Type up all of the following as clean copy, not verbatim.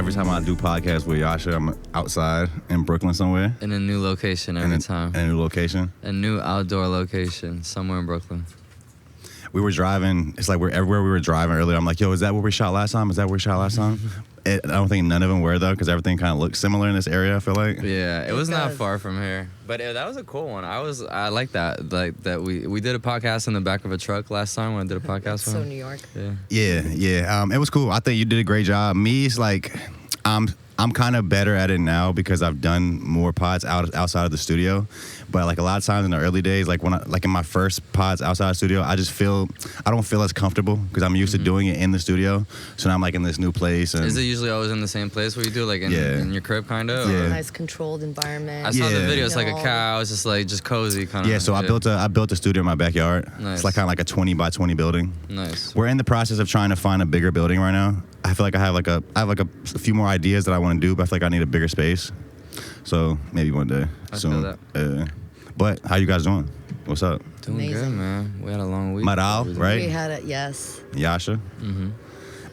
every time I do podcasts with Yasha, I'm outside in Brooklyn somewhere. In a new location every time. In a new location. A new outdoor location somewhere in Brooklyn. We were driving. It's like everywhere we were driving earlier. I'm like, yo, is that where we shot last time? Is that where we shot last time? I don't think none of them were, though, because everything kind of looks similar in this area, I feel like. Yeah, it was not far from here. But that was a cool one. I like that. Like that we did a podcast in the back of a truck last time when I did a podcast with him. So New York. Yeah. It was cool. I think you did a great job. Me, it's like, I'm kind of better at it now because I've done more pods outside of the studio. But like a lot of times in the early days, like when in my first pods outside the studio, I don't feel as comfortable because I'm used to doing it in the studio. So now I'm like in this new place. And is it usually always in the same place where you do, like in your crib, kind of? Yeah. A nice controlled environment. I saw the video. It's like a couch. It's just cozy kind of. Yeah. So I built a studio in my backyard. Nice. It's like kind of like a 20 by 20 building. Nice. We're in the process of trying to find a bigger building right now. I feel like I have a few more ideas that I want to do, but I feel like I need a bigger space. So maybe one day soon. I feel that. But how you guys doing? What's up? Doing Amazing. good, man. We had a long week. Maral, right? We had it, yes. Yasha? Mm-hmm.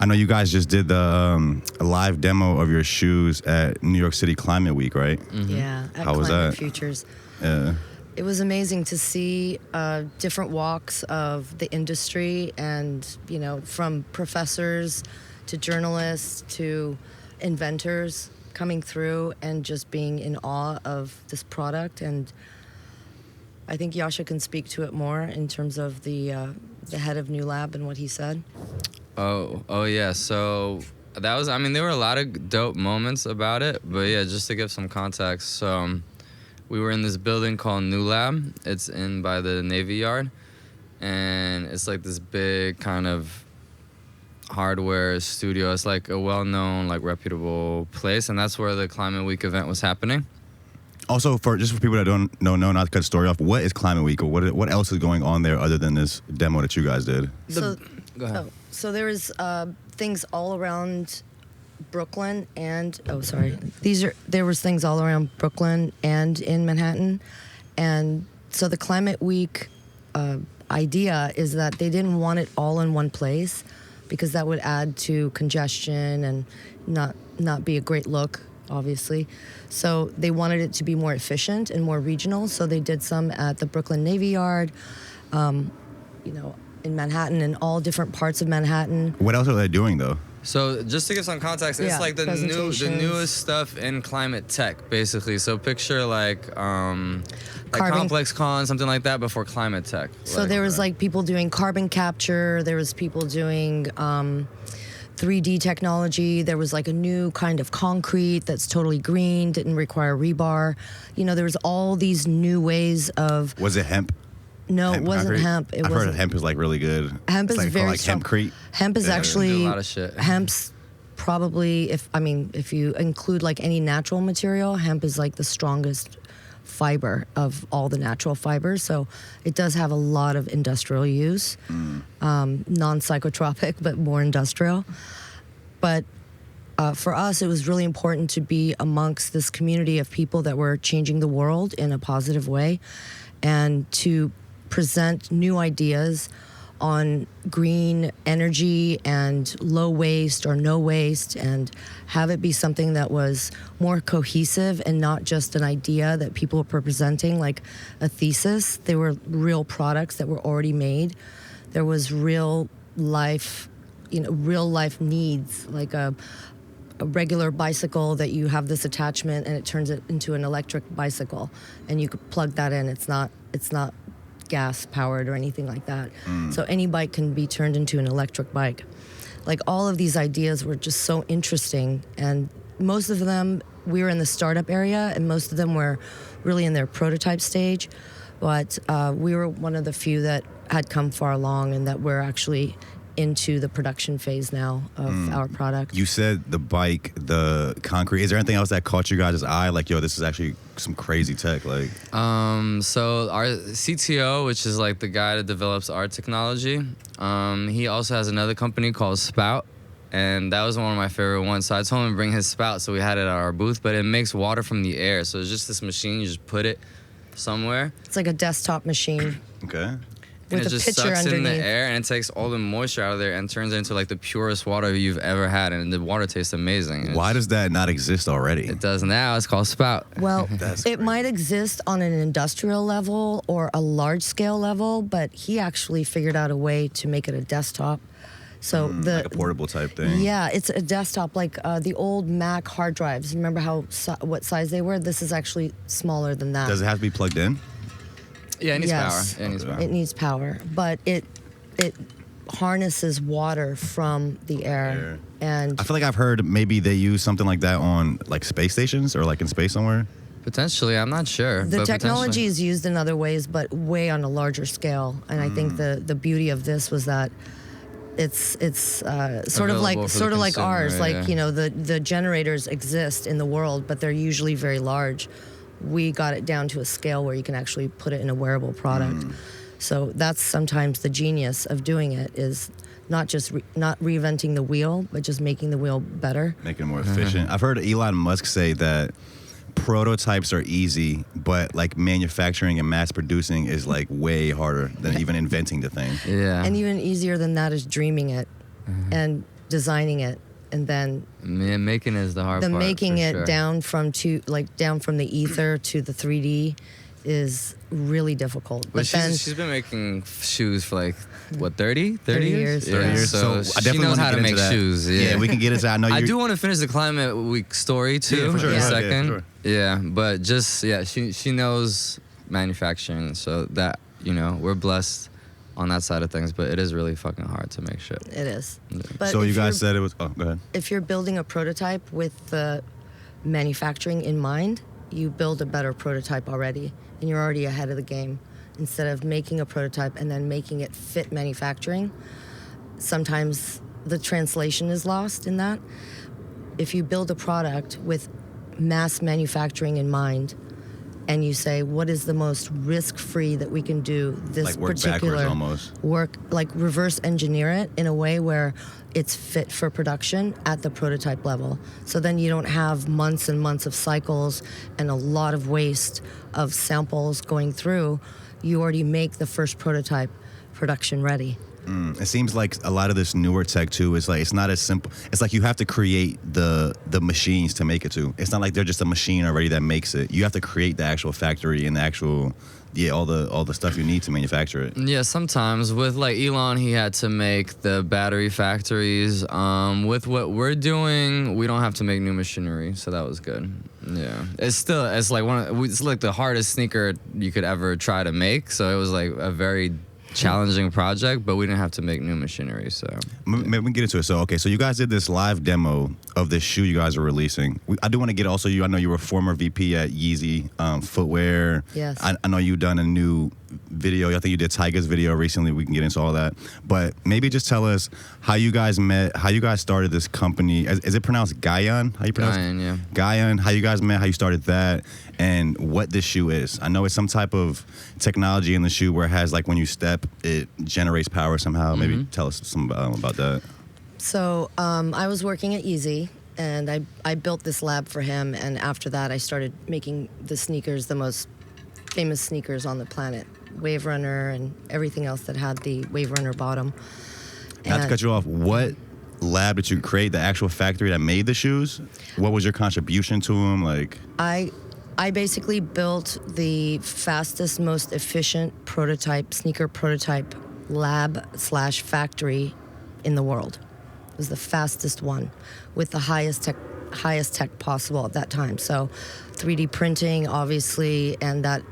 I know you guys just did the a live demo of your shoes at New York City Climate Week, right? Mm-hmm. Yeah, at How was Climate that? Futures. Yeah. It was amazing to see different walks of the industry and, from professors to journalists to inventors coming through and just being in awe of this product. And I think Yasha can speak to it more in terms of the head of New Lab and what he said. Oh yeah. So that was. I mean, there were a lot of dope moments about it, but yeah, just to give some context. So we were in this building called New Lab. It's in by the Navy Yard, and it's like this big kind of hardware studio. It's like a well-known, like reputable place, and that's where the Climate Week event was happening. Also, for people that don't know, not to cut the story off, what is Climate Week, or what else is going on there other than this demo that you guys did? Go ahead. So there was things all around Brooklyn and there was things all around Brooklyn and in Manhattan, and so the Climate Week idea is that they didn't want it all in one place because that would add to congestion and not be a great look, obviously. So they wanted it to be more efficient and more regional. So they did some at the Brooklyn Navy Yard, in Manhattan and all different parts of Manhattan. What else are they doing, though? So just to give some context, it's like the newest stuff in climate tech, basically. So picture like Complex Con, something like that, before climate tech. So there was like people doing carbon capture. There was people doing 3D technology. There was like a new kind of concrete that's totally green, didn't require rebar. There was all these new ways of. Was it hemp? No, it wasn't hemp. I've heard hemp is like really good. Hemp is very like strong. hempcrete. Hemp is actually do a lot of shit. Hemp's probably if you include like any natural material, hemp is like the strongest fiber of all the natural fibers. So it does have a lot of industrial use, non-psychotropic, but more industrial. But for us, it was really important to be amongst this community of people that were changing the world in a positive way and to present new ideas on green energy and low waste or no waste, and have it be something that was more cohesive and not just an idea that people were presenting like a thesis. They were real products that were already made. There was real life needs, like a regular bicycle that you have this attachment and it turns it into an electric bicycle, and you could plug that in. It's not gas powered or anything like that. So any bike can be turned into an electric bike. Like all of these ideas were just so interesting, and most of them, we were in the startup area and most of them were really in their prototype stage, but we were one of the few that had come far along and that we're actually into the production phase now of our product. You said the bike, the concrete. Is there anything else that caught you guys' eye? Like, yo, this is actually some crazy tech. Like, so our CTO, which is like the guy that develops our technology, he also has another company called Spout, and that was one of my favorite ones. So I told him to bring his Spout, so we had it at our booth. But it makes water from the air, so it's just this machine. You just put it somewhere. It's like a desktop machine. okay. And with it a just pitcher sucks in the underneath. air and it takes all the moisture out of there and turns it into like the purest water you've ever had, and the water tastes amazing. Why does that not exist already? It does now? It's called spout. Well, That's it crazy. might exist on an industrial level or a large scale level, but he actually figured out a way to make it a desktop. So Like a portable type thing. yeah, it's a desktop like the old Mac hard drives. Remember what size they were? This is actually smaller than that. Does it have to be plugged in? Yeah, it needs Yes. power. It needs power. It needs power, but it harnesses water from the air. And I feel like I've heard maybe they use something like that on like space stations or like in space somewhere. Potentially, I'm not sure. the but technology potentially. is used in other ways, but way on a larger scale. And I think the beauty of this was that it's sort of Available like for the consumer, ours. Like, yeah. you know, the generators exist in the world, but they're usually very large. We got it down to a scale where you can actually put it in a wearable product. So that's sometimes the genius of doing it, is not just not reinventing the wheel, but just making the wheel better. Making it more efficient. I've heard Elon Musk say that prototypes are easy, but like manufacturing and mass producing is like way harder than even inventing the thing. Yeah. And even easier than that is dreaming it and designing it, and then Man, making is the hard the part. making for it sure. down from the ether to the 3D is really difficult. But But then she's been making shoes for like, what, 30 years. 30 Yeah. years. So, I she definitely knows want how to get into make that. shoes. Yeah. we can get into that. I know I you. do want to finish the Climate Week story too Yeah, for sure. in a Yeah, second. for sure. Yeah, but just she knows manufacturing, so that, you know, we're blessed on that side of things. But it is really fucking hard to make shit. it is. But So you if guys you're- said it was. Oh, go ahead. if you're building a prototype with the manufacturing in mind, you build a better prototype already, and you're already ahead of the game. Instead of making a prototype and then making it fit manufacturing, sometimes the translation is lost in that. If you build a product with mass manufacturing in mind, and you say, what is the most risk-free that we can do this Like work particular backwards almost. work, like reverse engineer it in a way where it's fit for production at the prototype level. So then you don't have months and months of cycles and a lot of waste of samples going through. You already make the first prototype production ready. It seems like a lot of this newer tech too is like it's not as simple. It's like you have to create the machines to make it too. It's not like they're just a machine already that makes it. You have to create the actual factory and the actual all the stuff you need to manufacture it. Yeah, sometimes with like Elon, he had to make the battery factories. With what we're doing, we don't have to make new machinery, so that was good. Yeah, it's like the hardest sneaker you could ever try to make. So it was like a very challenging project, but we didn't have to make new machinery. So Maybe we can get into it. So, okay, so you guys did this live demo of this shoe you guys are releasing. I do want to get also I know you were a former VP at Yeezy Footwear. Yes. I know you've done a new video. I think you did Tyga's video recently. We can get into all that. But maybe just tell us how you guys met, how you guys started this company. Is it pronounced Gaian? How you pronounce it? Gaian, yeah. Gaian, how you guys met, how you started that, and what this shoe is. I know it's some type of technology in the shoe where it has, like, when you step, it generates power somehow. Maybe tell us some about that. So I was working at Yeezy, and I built this lab for him, and after that I started making the sneakers, the most famous sneakers on the planet, Wave Runner and everything else that had the Wave Runner bottom. Not to And- cut you off, what lab did you create, the actual factory that made the shoes? What was your contribution to them? Like, I basically built the fastest, most efficient sneaker prototype lab/factory in the world. It was the fastest one with the highest tech possible at that time. So 3D printing, obviously, and that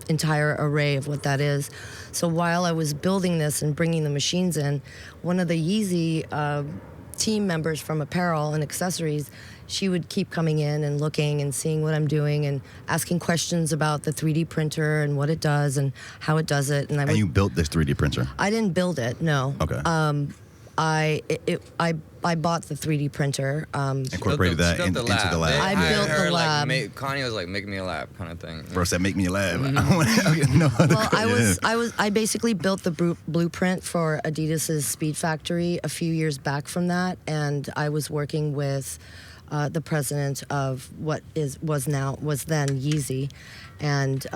entire array of what that is. So while I was building this and bringing the machines in, one of the Yeezy team members from apparel and accessories, she would keep coming in and looking and seeing what I'm doing and asking questions about the 3D printer and what it does and how it does it. And and you built this 3D printer? I didn't build it, no. Okay. I bought the 3D printer. Incorporated that into the lab. I built the lab. Kanye was like, make me a lab kind of thing. Bro said, make me a lab. Well, I basically built the blueprint for Adidas's Speed Factory a few years back from that, and I was working with the president of what was then Yeezy, and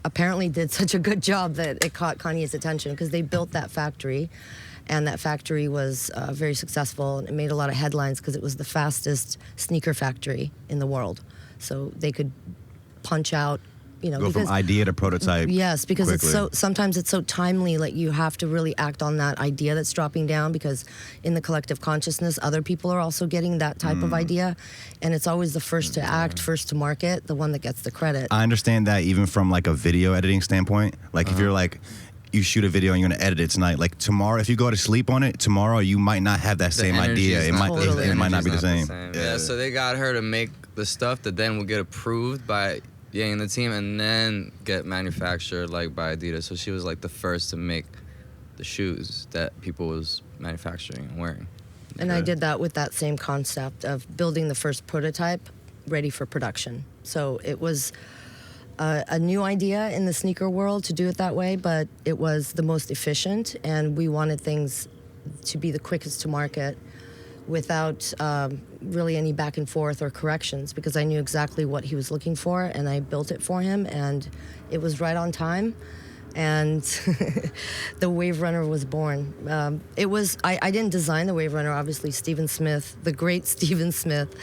apparently did such a good job that it caught Kanye's attention because they built that factory. And that factory was very successful, and it made a lot of headlines because it was the fastest sneaker factory in the world. So they could punch out, Go from idea to prototype. Yes, because quickly. sometimes it's so timely. Like you have to really act on that idea that's dropping down because in the collective consciousness, other people are also getting that type of idea, and it's always the first to act, first to market, the one that gets the credit. I understand that even from like a video editing standpoint. Like if you're like, you shoot a video and you're gonna edit it tonight. Like tomorrow, if you go to sleep on it, tomorrow you might not have that same idea. It might not be the same. Yeah, so they got her to make the stuff that then will get approved by Ye and the team, and then get manufactured like by Adidas. So she was like the first to make the shoes that people was manufacturing and wearing. And I did that with that same concept of building the first prototype ready for production. So it was a new idea in the sneaker world to do it that way, but it was the most efficient, and we wanted things to be the quickest to market without really any back and forth or corrections, because I knew exactly what he was looking for, and I built it for him, and it was right on time. And the Wave Runner was born. I didn't design the Wave Runner, obviously. Stephen Smith, the great Stephen Smith,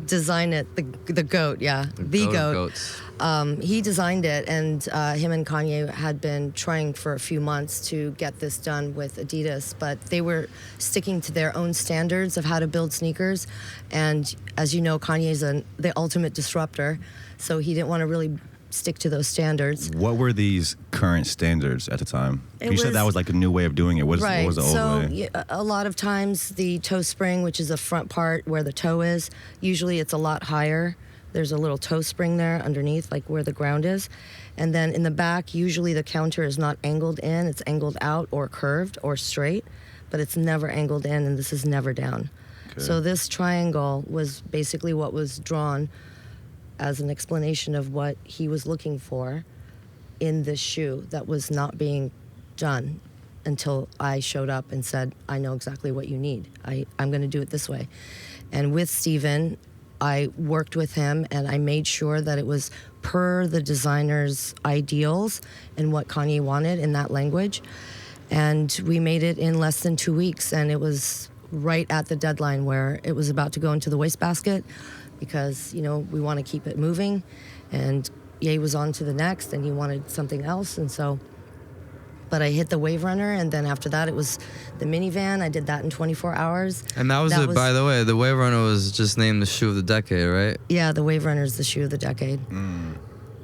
designed it. The GOAT, yeah, the GOAT. He designed it, and him and Kanye had been trying for a few months to get this done with Adidas, but they were sticking to their own standards of how to build sneakers. And as you know, Kanye's the ultimate disruptor, so he didn't want to really stick to those standards. What were these current standards at the time? You said that was like a new way of doing it. What was the old way? So a lot of times the toe spring, which is the front part where the toe is, usually it's a lot higher. There's a little toe spring there underneath, like where the ground is. And then in the back, usually the counter is not angled in, it's angled out or curved or straight, but it's never angled in, and this is never down. Okay. So this triangle was basically what was drawn as an explanation of what he was looking for in this shoe that was not being done until I showed up and said, I know exactly what you need. I'm going to do it this way. And with Steven, I worked with him, and I made sure that it was per the designer's ideals and what Kanye wanted in that language. And we made it in less than 2 weeks, and it was right at the deadline where it was about to go into the wastebasket, because, we want to keep it moving. And Ye was on to the next, and he wanted something else. And so, but I hit the Wave Runner, and then after that, it was the minivan. I did that in 24 hours. And that was by the way, the Wave Runner was just named the shoe of the decade, right? Yeah, the Wave Runner is the shoe of the decade.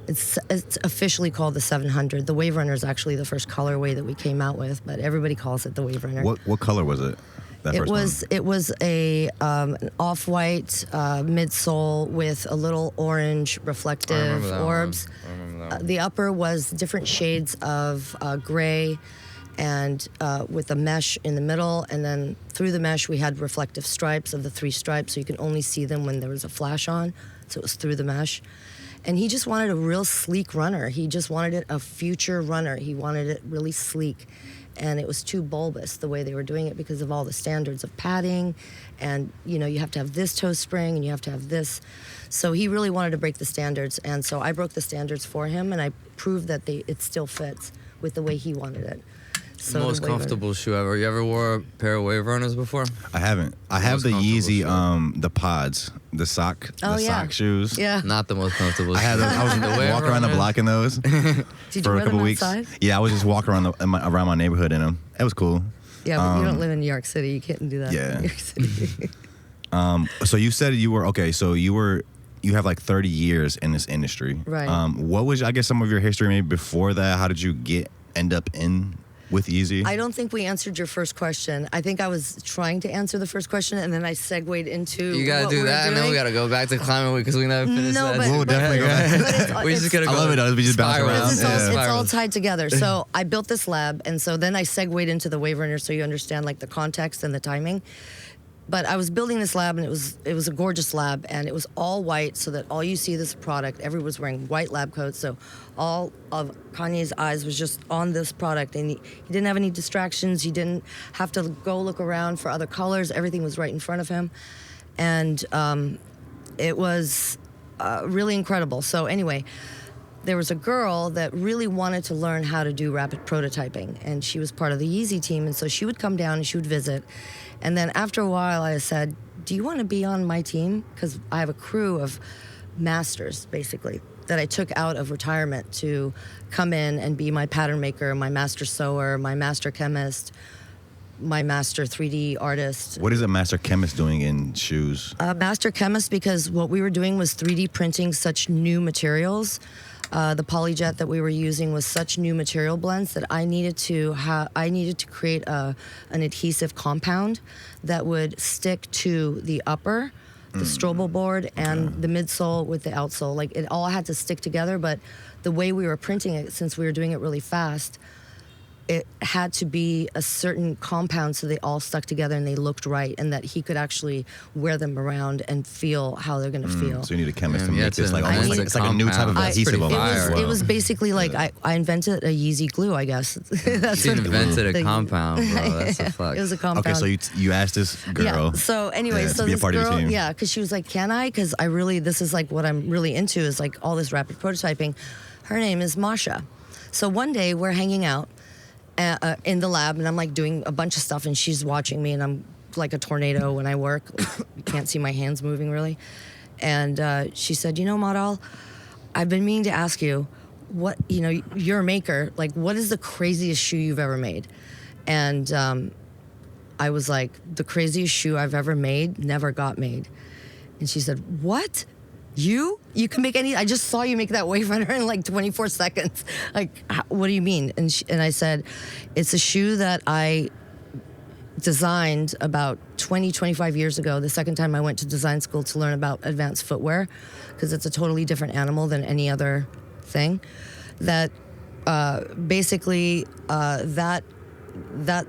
It's officially called the 700. The Wave Runner is actually the first colorway that we came out with, but everybody calls it the Wave Runner. What color was it? It was an off-white midsole with a little orange reflective orbs. I remember that one. The upper was different shades of gray, and with a mesh in the middle, and then through the mesh we had reflective stripes of the 3 stripes, so you could only see them when there was a flash on, so it was through the mesh. And he just wanted a real sleek runner. He just wanted it a future runner. He wanted it really sleek. And it was too bulbous the way they were doing it because of all the standards of padding, and you have to have this toe spring and you have to have this. So he really wanted to break the standards, and so I broke the standards for him, and I proved that it still fits with the way he wanted it. So most comfortable shoe ever. You ever wore a pair of Wave Runners before? I haven't. I have the Yeezy, the pods, the sock shoes. Yeah. Not the most comfortable. I was walking around the block in those for a couple weeks. Outside? Yeah, I was just walking around around my neighborhood in them. It was cool. Yeah, but you don't live in New York City. You can't do that in New York City. So you said you were okay. So you have like 30 years in this industry. Right. What was, I guess, some of your history maybe before that? How did you end up in with Yeezy? I don't think we answered your first question. I think I was trying to answer the first question, and then I segued into You gotta do that, and then we gotta go back to Climate Week because we never finished that. We'll definitely go back. We just gotta go. I love it. We just bounce around. It's all tied together. So I built this lab, and so then I segued into the Wave Runner, so you understand like the context and the timing. But I was building this lab, and it was a gorgeous lab, and it was all white, so that all you see this product. Everyone was wearing white lab coats, so all of Kanye's eyes was just on this product, and he didn't have any distractions. He didn't have to go look around for other colors. Everything was right in front of him, and it was really incredible. So anyway, there was a girl that really wanted to learn how to do rapid prototyping, and she was part of the Yeezy team, and so she would come down and she would visit. And then after a while, I said, do you want to be on my team? Because I have a crew of masters, basically, that I took out of retirement to come in and be my pattern maker, my master sewer, my master chemist, my master 3D artist. What is a master chemist doing in shoes? Master chemist, because what we were doing was 3D printing such new materials. The polyjet that we were using was such new material blends that I needed to create an adhesive compound that would stick to the upper, the Strobel board, and the midsole with the outsole. Like, it all had to stick together, but the way we were printing it, since we were doing it really fast, it had to be a certain compound so they all stuck together and they looked right, and that he could actually wear them around and feel how they're going to feel. So you need a chemist to Yeah, make this like I almost need like it's like a new type of compound. adhesive. Pretty fire. It was basically like I invented a Yeezy glue, I guess. That's She what invented the- a compound, bro. That's a flex. It was a compound. Okay, so you asked this girl. Yeah. So anyway, to so be a this part of your girl, team. yeah, because she was like, "Can I?" Because this is like what I'm really into is like all this rapid prototyping. Her name is Masha. So one day we're hanging out in the lab, and I'm like doing a bunch of stuff, and she's watching me, and I'm like a tornado when I work. You can't see my hands moving really. And she said, Maral, I've been meaning to ask you, what, you're a maker, like what is the craziest shoe you've ever made? And I was like, the craziest shoe I've ever made never got made. And she said, what? You can make any, I just saw you make that wave runner in like 24 seconds. Like, what do you mean? And I said, it's a shoe that I designed about 25 years ago, the second time I went to design school to learn about advanced footwear, because it's a totally different animal than any other thing. That basically that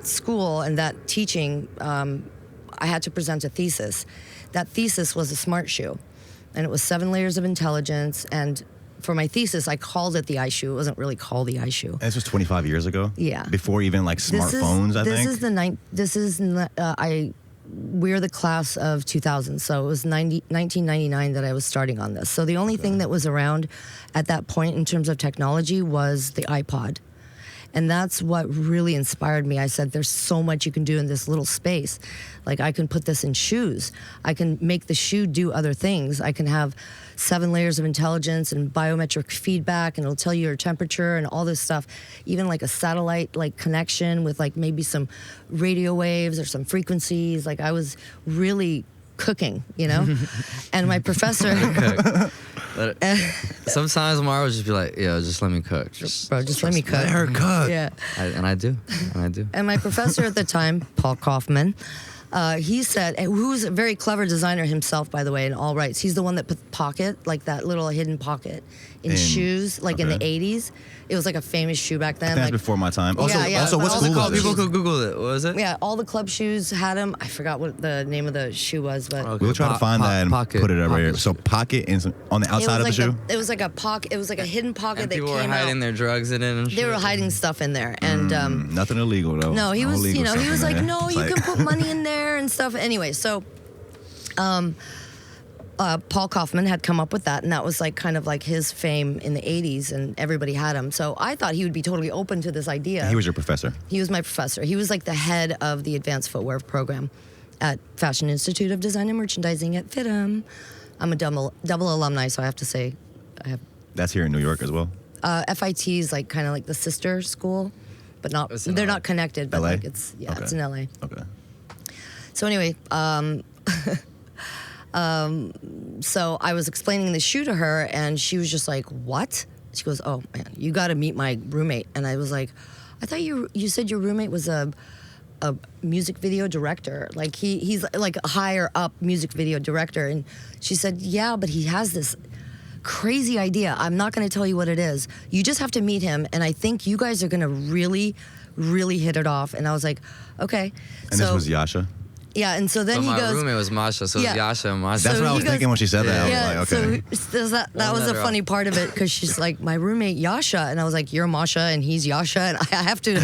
school and that teaching, I had to present a thesis. That thesis was a smart shoe. And it was 7 layers of intelligence. And for my thesis, I called it the I shoe. It wasn't really called the I shoe. And this was 25 years ago. Yeah. Before even like smartphones, I think. We're the class of 2000, so it was 1999 that I was starting on this. So the only thing that was around at that point in terms of technology was the iPod. And that's what really inspired me. I said, there's so much you can do in this little space. Like, I can put this in shoes. I can make the shoe do other things. I can have 7 layers of intelligence and biometric feedback, and it'll tell you your temperature and all this stuff. Even like a satellite like connection with like maybe some radio waves or some frequencies. Like, I was really cooking, And my professor... Sometimes Mara would just be like, "Yo, just let me cook. Just let me cook. Let her cook. Yeah. And I do. And my professor at the time, Paul Kaufman, he said, who's a very clever designer himself, by the way, in all rights. He's the one that put pocket, like that little hidden pocket in shoes, like in the 80s. It was like a famous shoe back then. That's Like, before my time. Yeah, yeah. Also, what's All the cool about club this? People could Google it. What was it? yeah, all the club shoes had them. I forgot what the name of the shoe was, but Okay. We'll try to find that and Pocket. put it over here. Pocket So pocket on the outside of the shoe. it was like a pocket. It was like a hidden pocket And that people came were hiding out. their drugs in it and shit. They were hiding stuff in there, and Nothing illegal though. no, he No was, illegal stuff he was in like, there. no, It's you like- can put money in there and stuff. Anyway, so Paul Kaufman had come up with that, and that was like kind of like his fame in the 80s, and everybody had him. So I thought he would be totally open to this idea. He was your professor. He was my professor. He was like the head of the advanced footwear program at Fashion Institute of Design and Merchandising at FITM. I'm a double alumni, so I have to say I have That's here in New York as well. FIT is like kind of like the sister school, but not It's in they're LA. not connected, but LA? like it's Okay. it's in LA. Okay. So anyway, so I was explaining the shoe to her, and she was just like, "What?" She goes, "Oh man, you got to meet my roommate." And I was like, "I thought you said your roommate was a music video director. Like he's like a higher up music video director." And she said, "Yeah, but he has this crazy idea. I'm not going to tell you what it is. You just have to meet him, and I think you guys are going to really, really hit it off." And I was like, "Okay." And this was Yasha. Yeah, and so then So he my goes. roommate was Masha, so it Yeah. was Yasha and Masha. That's So what I he was goes- thinking when she said that. I Yeah, was like, okay. so that was a letter funny part of it, because she's like, my roommate Yasha, and I was like, you're Masha and he's Yasha, and I have to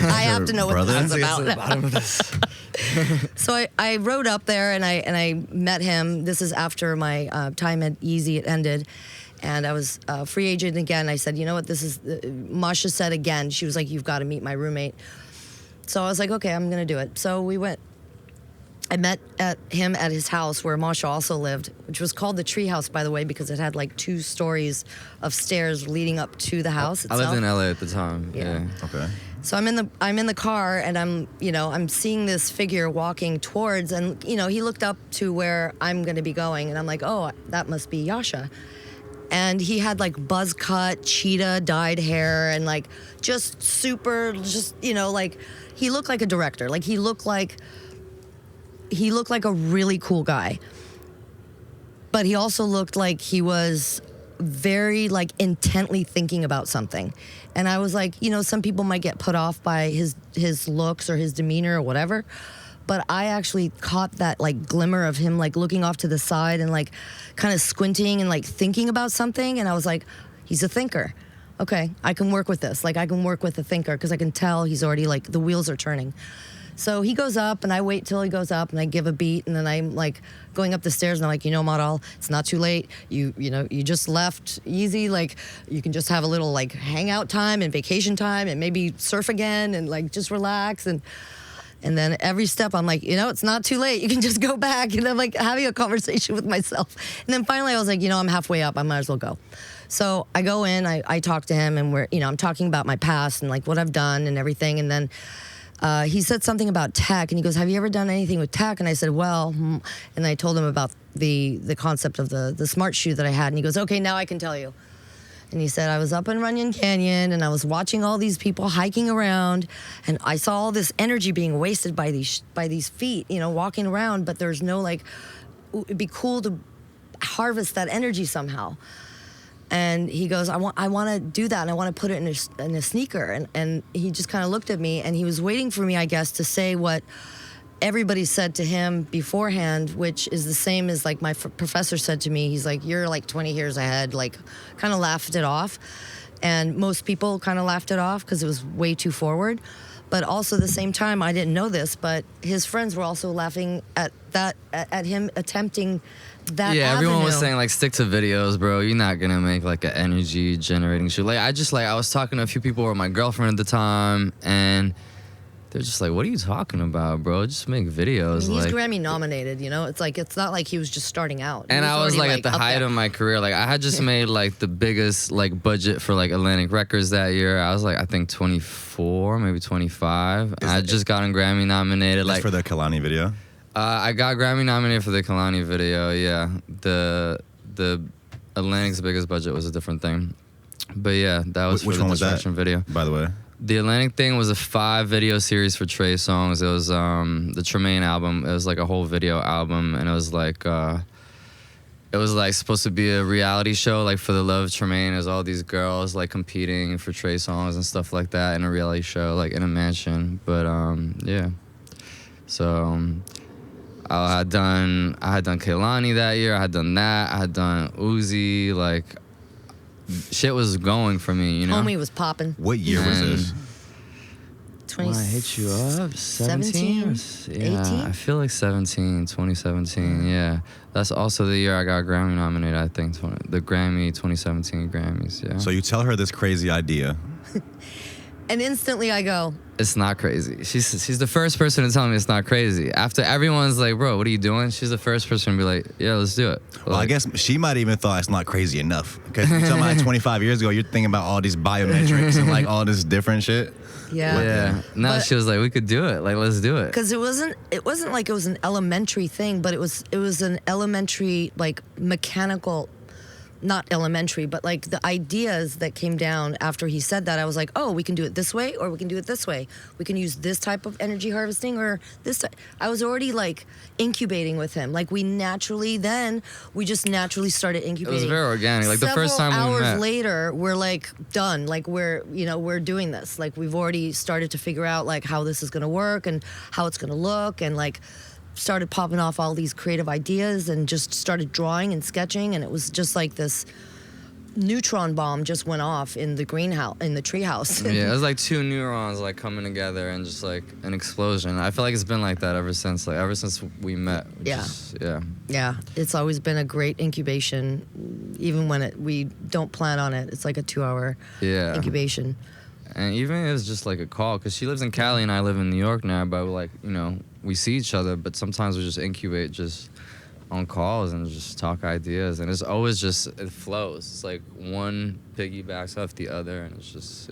know what brother? that's about. So I rode up there and I met him. This is after my time at Yeezy had ended, And I was a free agent again. I said, you know what, this is, Masha said again, she was like, you've got to meet my roommate. So I was like, okay, I'm going to do it. So we went. I met him at his house where Masha also lived, which was called the Tree House, by the way, because it had like 2 stories of stairs leading up to the house itself. I lived in LA at the time. Yeah. Okay. So I'm in the car, and I'm seeing this figure walking towards, and he looked up to where I'm going to be going, and I'm like, oh, that must be Yasha. And he had like buzz cut, cheetah dyed hair, and like just super, like he looked like a director. Like he looked like a really cool guy. But he also looked like he was very like intently thinking about something. And I was like, some people might get put off by his looks or his demeanor or whatever. But I actually caught that like glimmer of him like looking off to the side and like kind of squinting and like thinking about something. And I was like, he's a thinker. Okay, I can work with this. Like I can work with a thinker because I can tell he's already like the wheels are turning. So he goes up, and I wait till he goes up, and I give a beat, and then I'm like going up the stairs, and I'm like, Maral, it's not too late. You just left Yeezy. Like you can just have a little like hangout time and vacation time, and maybe surf again, and like just relax. And then every step I'm like, it's not too late. You can just go back. And I'm like having a conversation with myself. And then finally I was like, I'm halfway up. I might as well go. So I go in, I talk to him, and I'm talking about my past and like what I've done and everything. And then he said something about tech, and he goes, have you ever done anything with tech? And I said, well, and I told him about the concept of the smart shoe that I had. And he goes, okay, now I can tell you. And he said, I was up in Runyon Canyon, and I was watching all these people hiking around, and I saw all this energy being wasted by these feet, walking around, but there's no like, it'd be cool to harvest that energy somehow. And he goes, I want to do that, and I want to put it in a sneaker. And he just kind of looked at me, and he was waiting for me, I guess, to say what everybody said to him beforehand, which is the same as like my professor said to me. He's like, you're like 20 years ahead, like kind of laughed it off. And most people kind of laughed it off because it was way too forward. But also at the same time, I didn't know this, but his friends were also laughing at that, at him attempting that Yeah, everyone avenue. was saying like, stick to videos, bro. You're not gonna make like an energy generating shoe. Like I was talking to a few people with my girlfriend at the time, and they're just like, what are you talking about, bro? Just make videos. I mean, he's like, Grammy nominated, It's like, it's not like he was just starting out. and I was like already, at the height there. of my career. Like I had just made like the biggest like budget for like Atlantic Records that year. I was like, I think 24, maybe 25. And I just gotten Grammy nominated. That's Like for the Kalani video. I got Grammy nominated for the Kalani video. Yeah, the Atlantic's biggest budget was a different thing, but yeah, that was Which for the one was that? Distraction video. By the way. The Atlantic thing was a 5-video series for Trey songs. It was the Tremaine album. It was like a whole video album, and it was like supposed to be a reality show, like for the love of Tremaine. There's all these girls like competing for Trey songs and stuff like that in a reality show, like in a mansion. But yeah, so I had done Kehlani that year. I had done that. I had done Uzi. Like shit was going for me, Homie was popping. What year was this? 20, When I hit you up, 17? 17? Yeah, 18? I feel like 2017, yeah. That's also the year I got Grammy nominated, I think, the Grammy 2017 Grammys, yeah. So you tell her this crazy idea. And instantly I go, It's not crazy. She's the first person to tell me it's not crazy. After everyone's like, bro, what are you doing? She's the first person to be like, yeah, let's do it. Well, I guess she might even thought it's not crazy enough. Because you're talking about 25 years ago, you're thinking about all these biometrics and like all this different shit. yeah. Yeah. Now But- she was like, we could do it. Like, let's do it. Because it wasn't like it was an elementary thing, but it was an elementary, like mechanical, not elementary, but like the ideas that came down after he said that, I was like, oh, we can do it this way, or we can do it this way. We can use this type of energy harvesting, or this. I was already like incubating with him. Like we just naturally started It incubating. was very organic. Like the first time Several we met. hours later, we're like done. Like we're doing this. Like we've already started to figure out like how this is gonna work and how it's gonna look, and like started popping off all these creative ideas and just started drawing and sketching, and it was just like this neutron bomb just went off in the greenhouse, in the treehouse. Yeah, it was like two neurons like coming together and just like an explosion. I feel like it's been like that ever since we met. Yeah. Yeah. Yeah, it's always been a great incubation, even when we don't plan on it. It's like a 2-hour incubation. And even it was just like a call, because she lives in Cali and I live in New York now, but like, we see each other, but sometimes we just incubate just on calls and just talk ideas, and it's always just, it flows. It's like one piggybacks off the other, and it's just,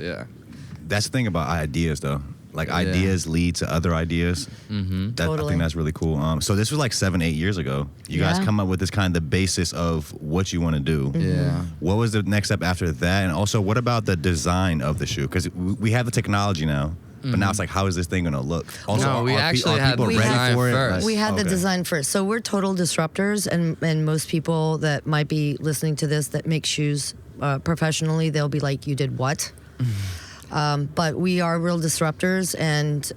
That's the thing about ideas, though. Like, ideas lead to other ideas. Mm-hmm. Totally. I think that's really cool. So this was like 7-8 years ago. You guys come up with this kind of the basis of what you want to do. Yeah. What was the next step after that? And also, what about the design of the shoe? Because we have the technology now, but now it's like, how is this thing going to look? Also, No, we actually had people the ready design for it? first. We had the design first. So we're total disruptors, and most people that might be listening to this that make shoes professionally, they'll be like, you did what? But we are real disruptors, and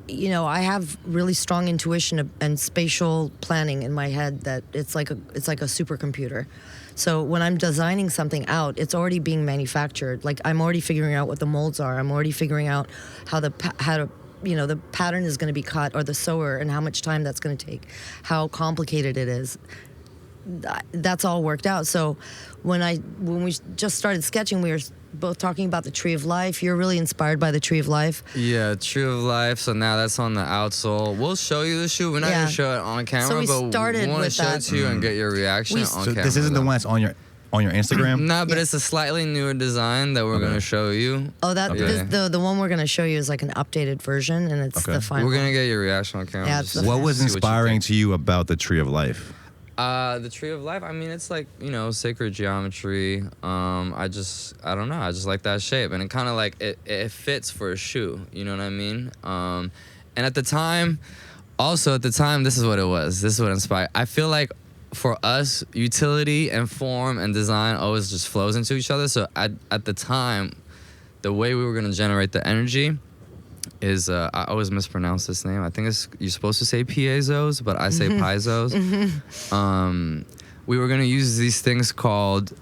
I have really strong intuition and spatial planning in my head that it's like a supercomputer. So when I'm designing something out, it's already being manufactured. Like, I'm already figuring out what the molds are. I'm already figuring out how the pattern is going to be cut, or the sewer, and how much time that's going to take, how complicated it is. That's all worked out. So when we just started sketching, we were both talking about the Tree of Life. You're really inspired by the Tree of Life. Yeah, Tree of Life. So now that's on the outsole. We'll show you the shoe. We're not going to show it on camera, So we but started we want to with show it to you and get your reaction on So camera. this isn't the one that's on your Instagram? No, but it's a slightly newer design that we're going to show you. Oh, the one we're going to show you is like an updated version, and it's the final. We're going to get your reaction on camera. Yeah, What was inspiring to you about the Tree of Life? The Tree of Life, I mean, it's like, sacred geometry. I don't know. I just like that shape. And it kind of like, it fits for a shoe. You know what I mean? And at the time, this is what it was. This is what inspired. I feel like for us, utility and form and design always just flows into each other. So at the time, the way we were going to generate the energy is, I always mispronounce this name. I think you're supposed to say piezos, but I say piezo's. We were gonna use these things called,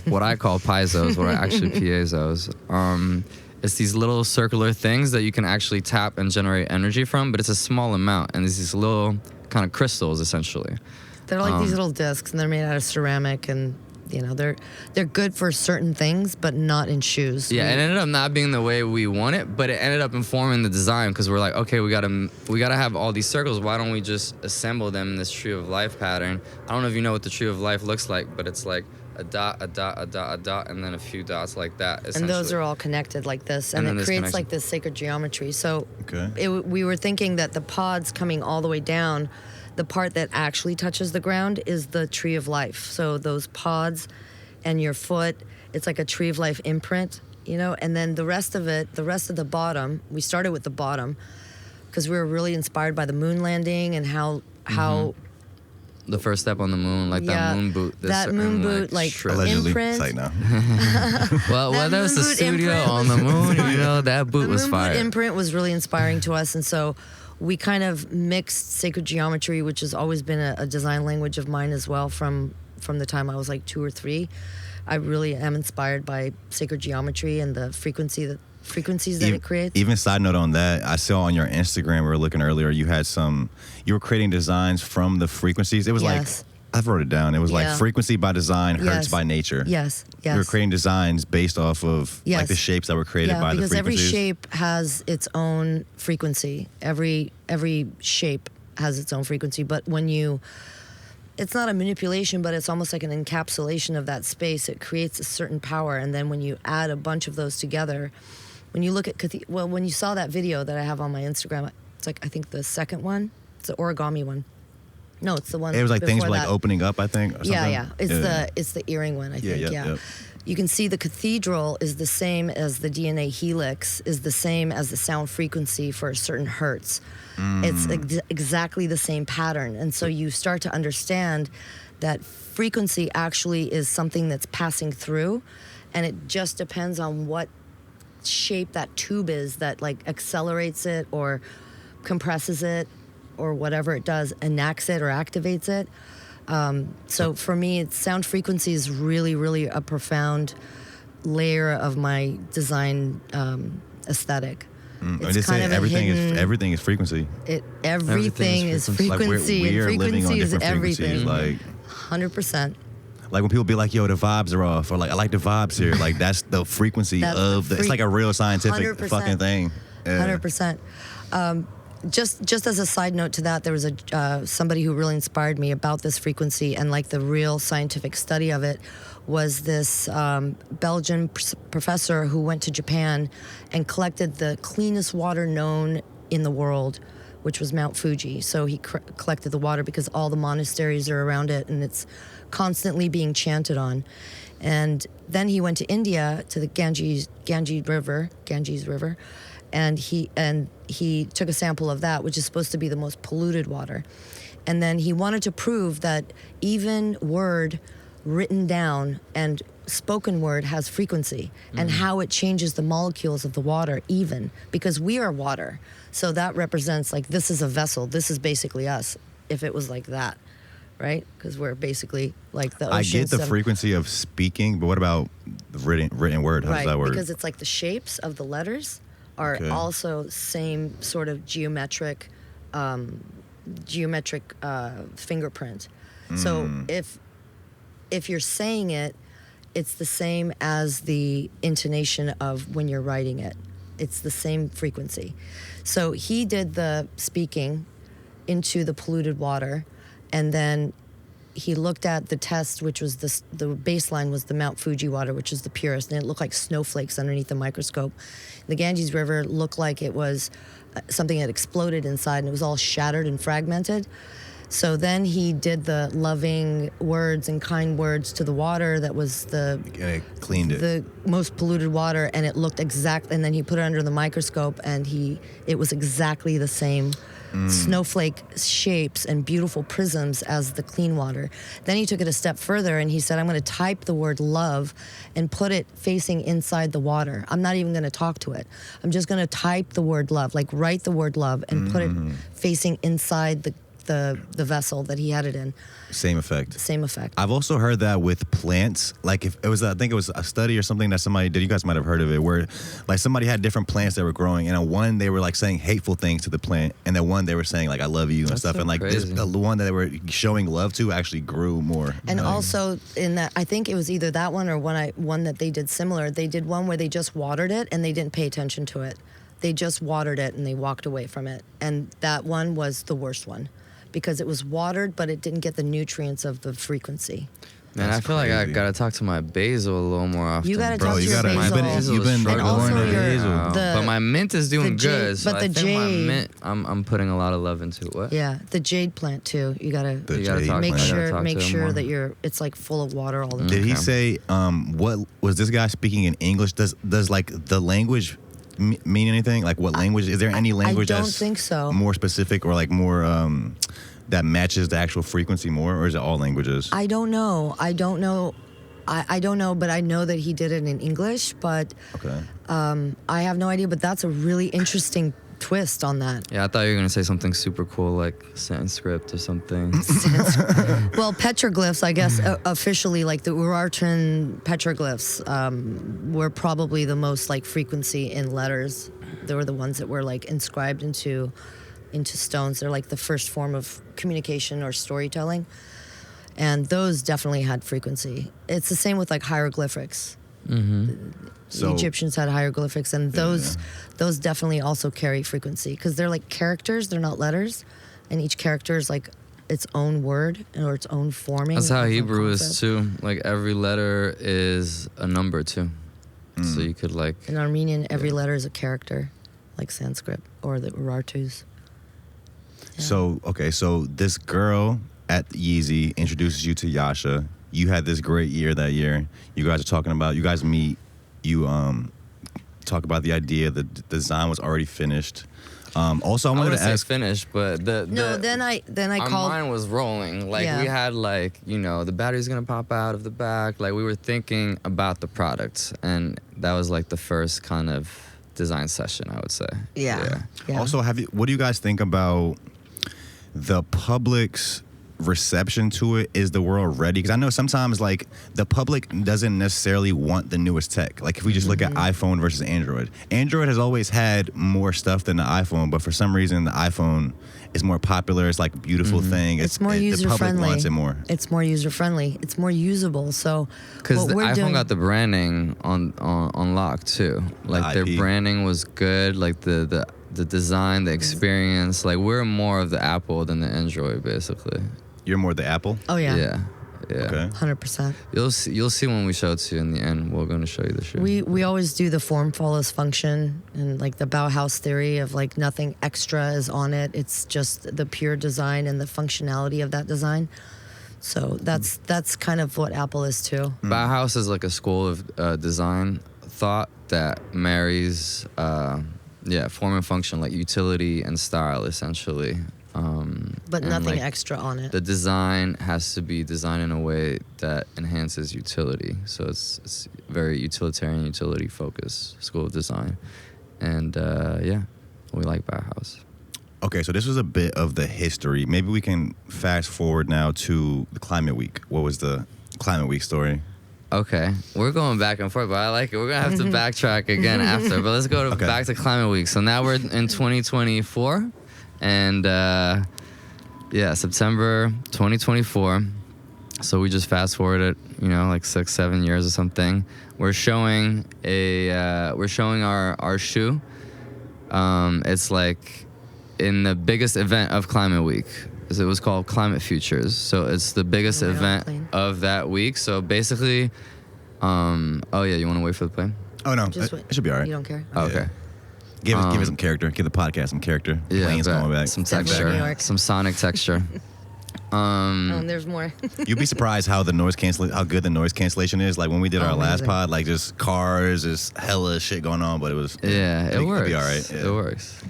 what I call piezos, what are actually piezos. It's these little circular things that you can actually tap and generate energy from, but it's a small amount, and it's these little kind of crystals, essentially. They're like these little discs, and they're made out of ceramic, and they're good for certain things, but not in shoes. Yeah, it ended up not being the way we want it, but it ended up informing the design, because we're like, okay, we gotta have all these circles. Why don't we just assemble them in this Tree of Life pattern? I don't know if you know what the Tree of Life looks like, but it's like a dot, a dot, a dot, a dot, and then a few dots like that. And those are all connected like this, and it creates like this sacred geometry. So we were thinking that the pods coming all the way down, the part that actually touches the ground is the Tree of Life. So those pods and your foot, it's like a Tree of Life imprint, and then the rest of the bottom, we started with the bottom because we were really inspired by the moon landing and how the first step on the moon, like that moon boot. That moon boot, like allegedly, imprint. it's like no. Well, whether it's the studio on the moon, that boot was fire. The moon boot imprint was really inspiring to us, and so we kind of mixed sacred geometry, which has always been a design language of mine as well from the time I was like 2 or 3. I really am inspired by sacred geometry and the frequencies that it creates. Even side note on that, I saw on your Instagram, we were looking earlier, you were creating designs from the frequencies. It was like, I wrote it down. It was like frequency by design, hertz by nature. Yes. You were creating designs based off of like the shapes that were created by the frequencies. Because every shape has its own frequency. Every shape has its own frequency. But it's not a manipulation, but it's almost like an encapsulation of that space. It creates a certain power. And then when you add a bunch of those together, when you look at, when you saw that video that I have on my Instagram, it's like, I think the second one, it's the origami one. No, it's the one. It was like things were that. like opening up, I think. Or something. Yeah. It's the earring one, I think. Yeah. You can see the cathedral is the same as the DNA helix, is the same as the sound frequency for a certain hertz. It's exactly the same pattern. And so you start to understand that frequency actually is something that's passing through, and it just depends on what shape that tube is that like accelerates it or compresses it or whatever it does, enacts it or activates it. So for me, sound frequency is really, really a profound layer of my design aesthetic. It's kind of everything is frequency. Everything is frequency. Like we're and living on frequency is different frequencies. everything. Like 100%. Like when people be like, "Yo, the vibes are off," or like, "I like the vibes here." Like that's the frequency of the. It's like a real scientific 100%. fucking thing. 100%. Just as a side note to that, there was somebody who really inspired me about this frequency and like the real scientific study of it was this Belgian professor who went to Japan and collected the cleanest water known in the world, which was Mount Fuji. So he collected the water because all the monasteries are around it and it's constantly being chanted on. And then he went to India to the Ganges River, and he took a sample of that, which is supposed to be the most polluted water. And then he wanted to prove that even word written down and spoken word has frequency and how it changes the molecules of the water even, because we are water. So that represents like this is a vessel. This is basically us if it was like that, right? Because we're basically like the ocean. I get the frequency of speaking, but what about the written word? How does that work? Because it's like the shapes of the letters are also same sort of geometric fingerprint. So if you're saying it, it's the same as the intonation of when you're writing it. It's the same frequency. So he did the speaking into the polluted water, and then he looked at the test, which was the baseline was the Mount Fuji water, which is the purest, and it looked like snowflakes underneath the microscope. The Ganges River looked like it was something that exploded inside, and it was all shattered and fragmented. So then he did the loving words and kind words to the water that was cleaned it. The most polluted water, and it looked exact. And then he put it under the microscope, and it was exactly the same snowflake shapes and beautiful prisms as the clean water. Then he took it a step further, and he said, "I'm going to type the word love and put it facing inside the water. I'm not even going to talk to it. I'm just going to type the word love, like write the word love and put it facing inside the vessel that he had it in." Same effect. I've also heard that with plants, like if it was, I think it was a study or something that somebody did, you guys might have heard of it, where like somebody had different plants that were growing, and on one they were like saying hateful things to the plant, and then one they were saying like I love you and stuff, so and like crazy. the one that they were showing love to actually grew more. And also in that, I think it was either that one or one that they did similar. They did one where they just watered it and they didn't pay attention to it. They just watered it and they walked away from it, and that one was the worst one, because it was watered, but it didn't get the nutrients of the frequency. Man, I feel like I gotta talk to my basil a little more often. You gotta bro. talk to your basil. You've been And also ignoring the basil. But my mint is doing good. So but I the think my jade- mint, I'm putting a lot of love into it. What? Yeah, the jade plant too. You gotta talk make I gotta sure talk to him sure more. that it's like full of water all the time. Did he say what was this guy speaking in English? Does like the language mean anything? Like what language? Is there any language I don't that's think so. more specific or like more that matches the actual frequency more, or is it all languages? I don't know. I don't know, but I know that he did it in English, but I have no idea, but that's a really interesting twist on that. Yeah, I thought you were gonna say something super cool like Sanskrit or something. Well, petroglyphs, I guess, officially, like the Urartian petroglyphs were probably the most like frequency in letters. They were the ones that were like inscribed into stones. They're like the first form of communication or storytelling. And those definitely had frequency. It's the same with like hieroglyphics. The Egyptians had hieroglyphics, and those definitely also carry frequency because they're like characters, they're not letters, and each character is like its own word or its own forming. That's how its own Hebrew is concept. too. Like every letter is a number too. So you could like. In Armenian, every letter is a character, like Sanskrit or the Urartus. Yeah. So this girl at Yeezy introduces you to Yasha. You had this great year that year. You guys are talking about, you guys meet, you talk about the idea, the design was already finished. Also, I wanted to ask. Finished, but then I our called. mind was rolling. Like we had like, the battery's gonna pop out of the back. Like we were thinking about the product, and that was like the first kind of design session, I would say. Yeah. Also, what do you guys think about the public's reception to it? Is the world ready? Because I know sometimes like the public doesn't necessarily want the newest tech. Like if we just look at iPhone versus Android has always had more stuff than the iPhone, but for some reason the iPhone is more popular. It's like a beautiful thing. It's more user the public friendly. wants it more. It's more user friendly. It's more usable. So Because the what we're iPhone doing, got the branding on lock too. Like their IP. branding was good. Like the design, the experience. Like we're more of the Apple than the Android, basically. You're more the Apple? Oh yeah. Yeah. Okay. 100%. You'll see when we show it to you in the end. We're going to show you the shoe. We always do the form follows function and like the Bauhaus theory of like nothing extra is on it. It's just the pure design and the functionality of that design. So that's kind of what Apple is too. Bauhaus is like a school of design thought that marries form and function, like utility and style, essentially. But and, nothing like, extra on it. The design has to be designed in a way that enhances utility. So it's very utilitarian, utility focused school of design. And we like Bauhaus. Okay, so this was a bit of the history. Maybe we can fast forward now to the Climate Week. What was the Climate Week story? Okay, we're going back and forth, but I like it. We're gonna have to backtrack again after, but let's go back to Climate Week. So now we're in 2024, and September 2024. So we just fast forwarded, like 6-7 years or something. We're showing our shoe. It's like in the biggest event of Climate Week. It was called Climate Futures. So it's the biggest event of that week. So basically, you want to wait for the plane? Oh no, Just it should be all right. You don't care? Oh, okay. Give it some character. Give the podcast some character. Yeah, Plane's but going back. some Except for New texture, York. some sonic texture. There's more. You'd be surprised how good the noise cancellation is. Like when we did our last amazing. pod, like just cars, just hella shit going on, but it was It works. It'd be all right. Yeah. It works.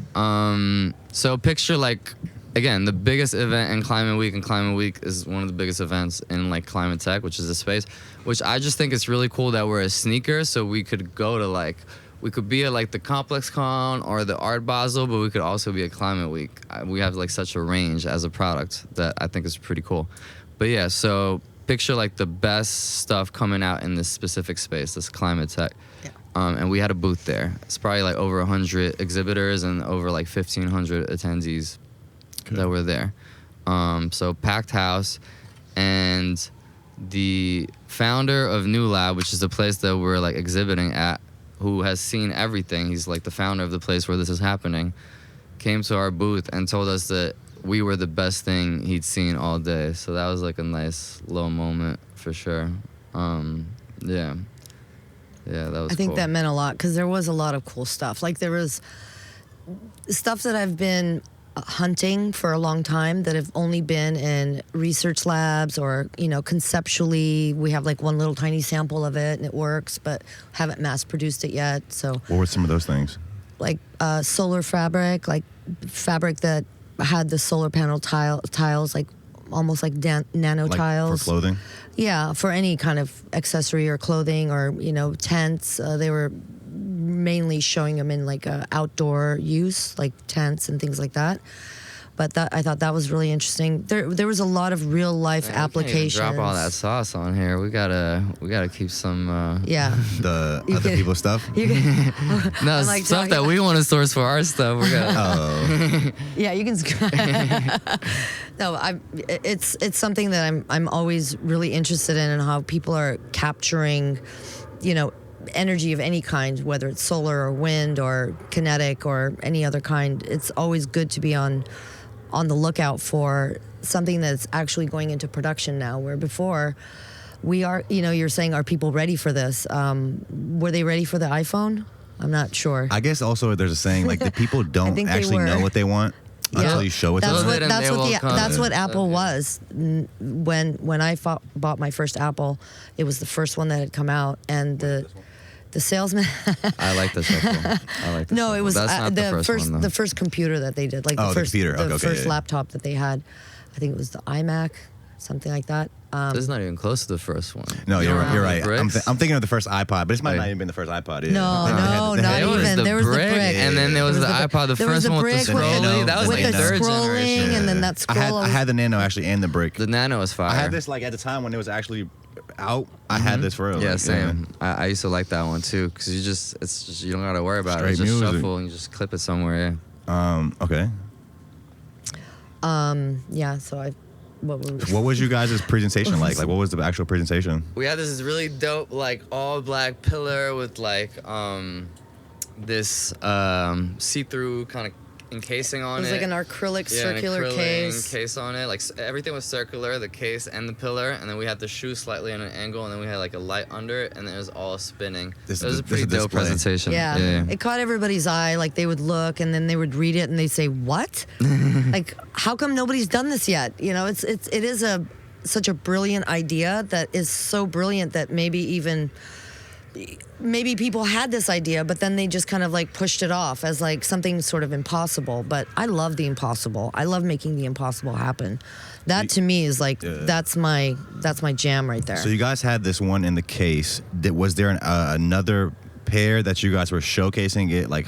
So picture like, again, the biggest event in Climate Week, and Climate Week is one of the biggest events in like climate tech, which is a space, which I just think it's really cool that we're a sneaker, so we could go to like, we could be at like the Complex Con or the Art Basel, but we could also be at Climate Week. We have like such a range as a product that I think is pretty cool. But yeah, so picture like the best stuff coming out in this specific space, this climate tech. Yeah. And we had a booth there. It's probably like over 100 exhibitors and over like 1,500 attendees that were there. So packed house, and the founder of New Lab, which is the place that we're like exhibiting at, who has seen everything, he's like the founder of the place where this is happening, came to our booth and told us that we were the best thing he'd seen all day. So that was like a nice little moment for sure. Yeah, that was I think cool. that meant a lot because there was a lot of cool stuff. Like there was stuff that I've been hunting for a long time that have only been in research labs or, conceptually we have like one little tiny sample of it and it works, but haven't mass produced it yet. So What were some of those things? like solar fabric, like fabric that had the solar panel tiles, like almost like nano Like tiles. for clothing? Yeah, for any kind of accessory or clothing or, tents. They were mainly showing them in like outdoor use, like tents and things like that. But I thought that was really interesting. There was a lot of real life applications. We can't even drop all that sauce on here. We gotta keep some. Yeah. The You other can- people's stuff? You can, No, I'm, like, stuff talking that we want to source for our stuff. We're gonna. Oh. yeah, you can. No, it's something that I'm always really interested in, and how people are capturing, energy of any kind, whether it's solar or wind or kinetic or any other kind. It's always good to be on the lookout for something that's actually going into production now, where before we are, you're saying, are people ready for this? Were they ready for the iPhone? I'm not sure. I guess also there's a saying, like, the people don't think they actually know were. what they want until you show it to That's them. what And they will come. that's what Apple Yeah. was. When I bought my first Apple, it was the first one that had come out, and the salesman. I like this shuffle. I like this. No, it was That's not the first one, though. the first computer that they did, like Oh, the the first computer. Okay, the okay, first yeah. laptop that they had. I think it was the iMac. something like that. It's not even close to the first one. No, You you're don't right. You're have right. the I'm, bricks? I'm thinking of the first iPod, but this might Like- not even been the first iPod. Yeah. No, They no, had- not There was even. the There was the brick, brick. and then there was the iPod, the there was first one with the brick with the- scrolly. That was with like the third scrolling, generation. and then that I scroll. had the Nano actually and the brick. The Nano is fire. I had this like at the time when it was actually out. I had this for real. Yeah, like, same. I used to like that one too, because you don't gotta worry about it. Straight You just music. shuffle and you just clip it somewhere. Okay. Yeah, so What was you guys' presentation like? Like, what was the actual presentation? We had this really dope, like all black pillar with like this see-through kind of encasing on It was it. like an acrylic Yeah, circular an acrylic case. on it. Like everything was circular, the case and the pillar, and then we had the shoe slightly at an angle, and then we had like a light under it, and then it was all spinning. This It was is a the- pretty this is dope display. presentation. Yeah. It caught everybody's eye. Like they would look and then they would read it and they'd say, "What? Like, how come nobody's done this yet?" You know, it is such a brilliant idea that is so brilliant that maybe people had this idea, but then they just kind of like pushed it off as like something sort of impossible. But I love the impossible. I love making the impossible happen. That to me is like that's my jam right there. So you guys had this one in the case. Was there another pair that you guys were showcasing it, like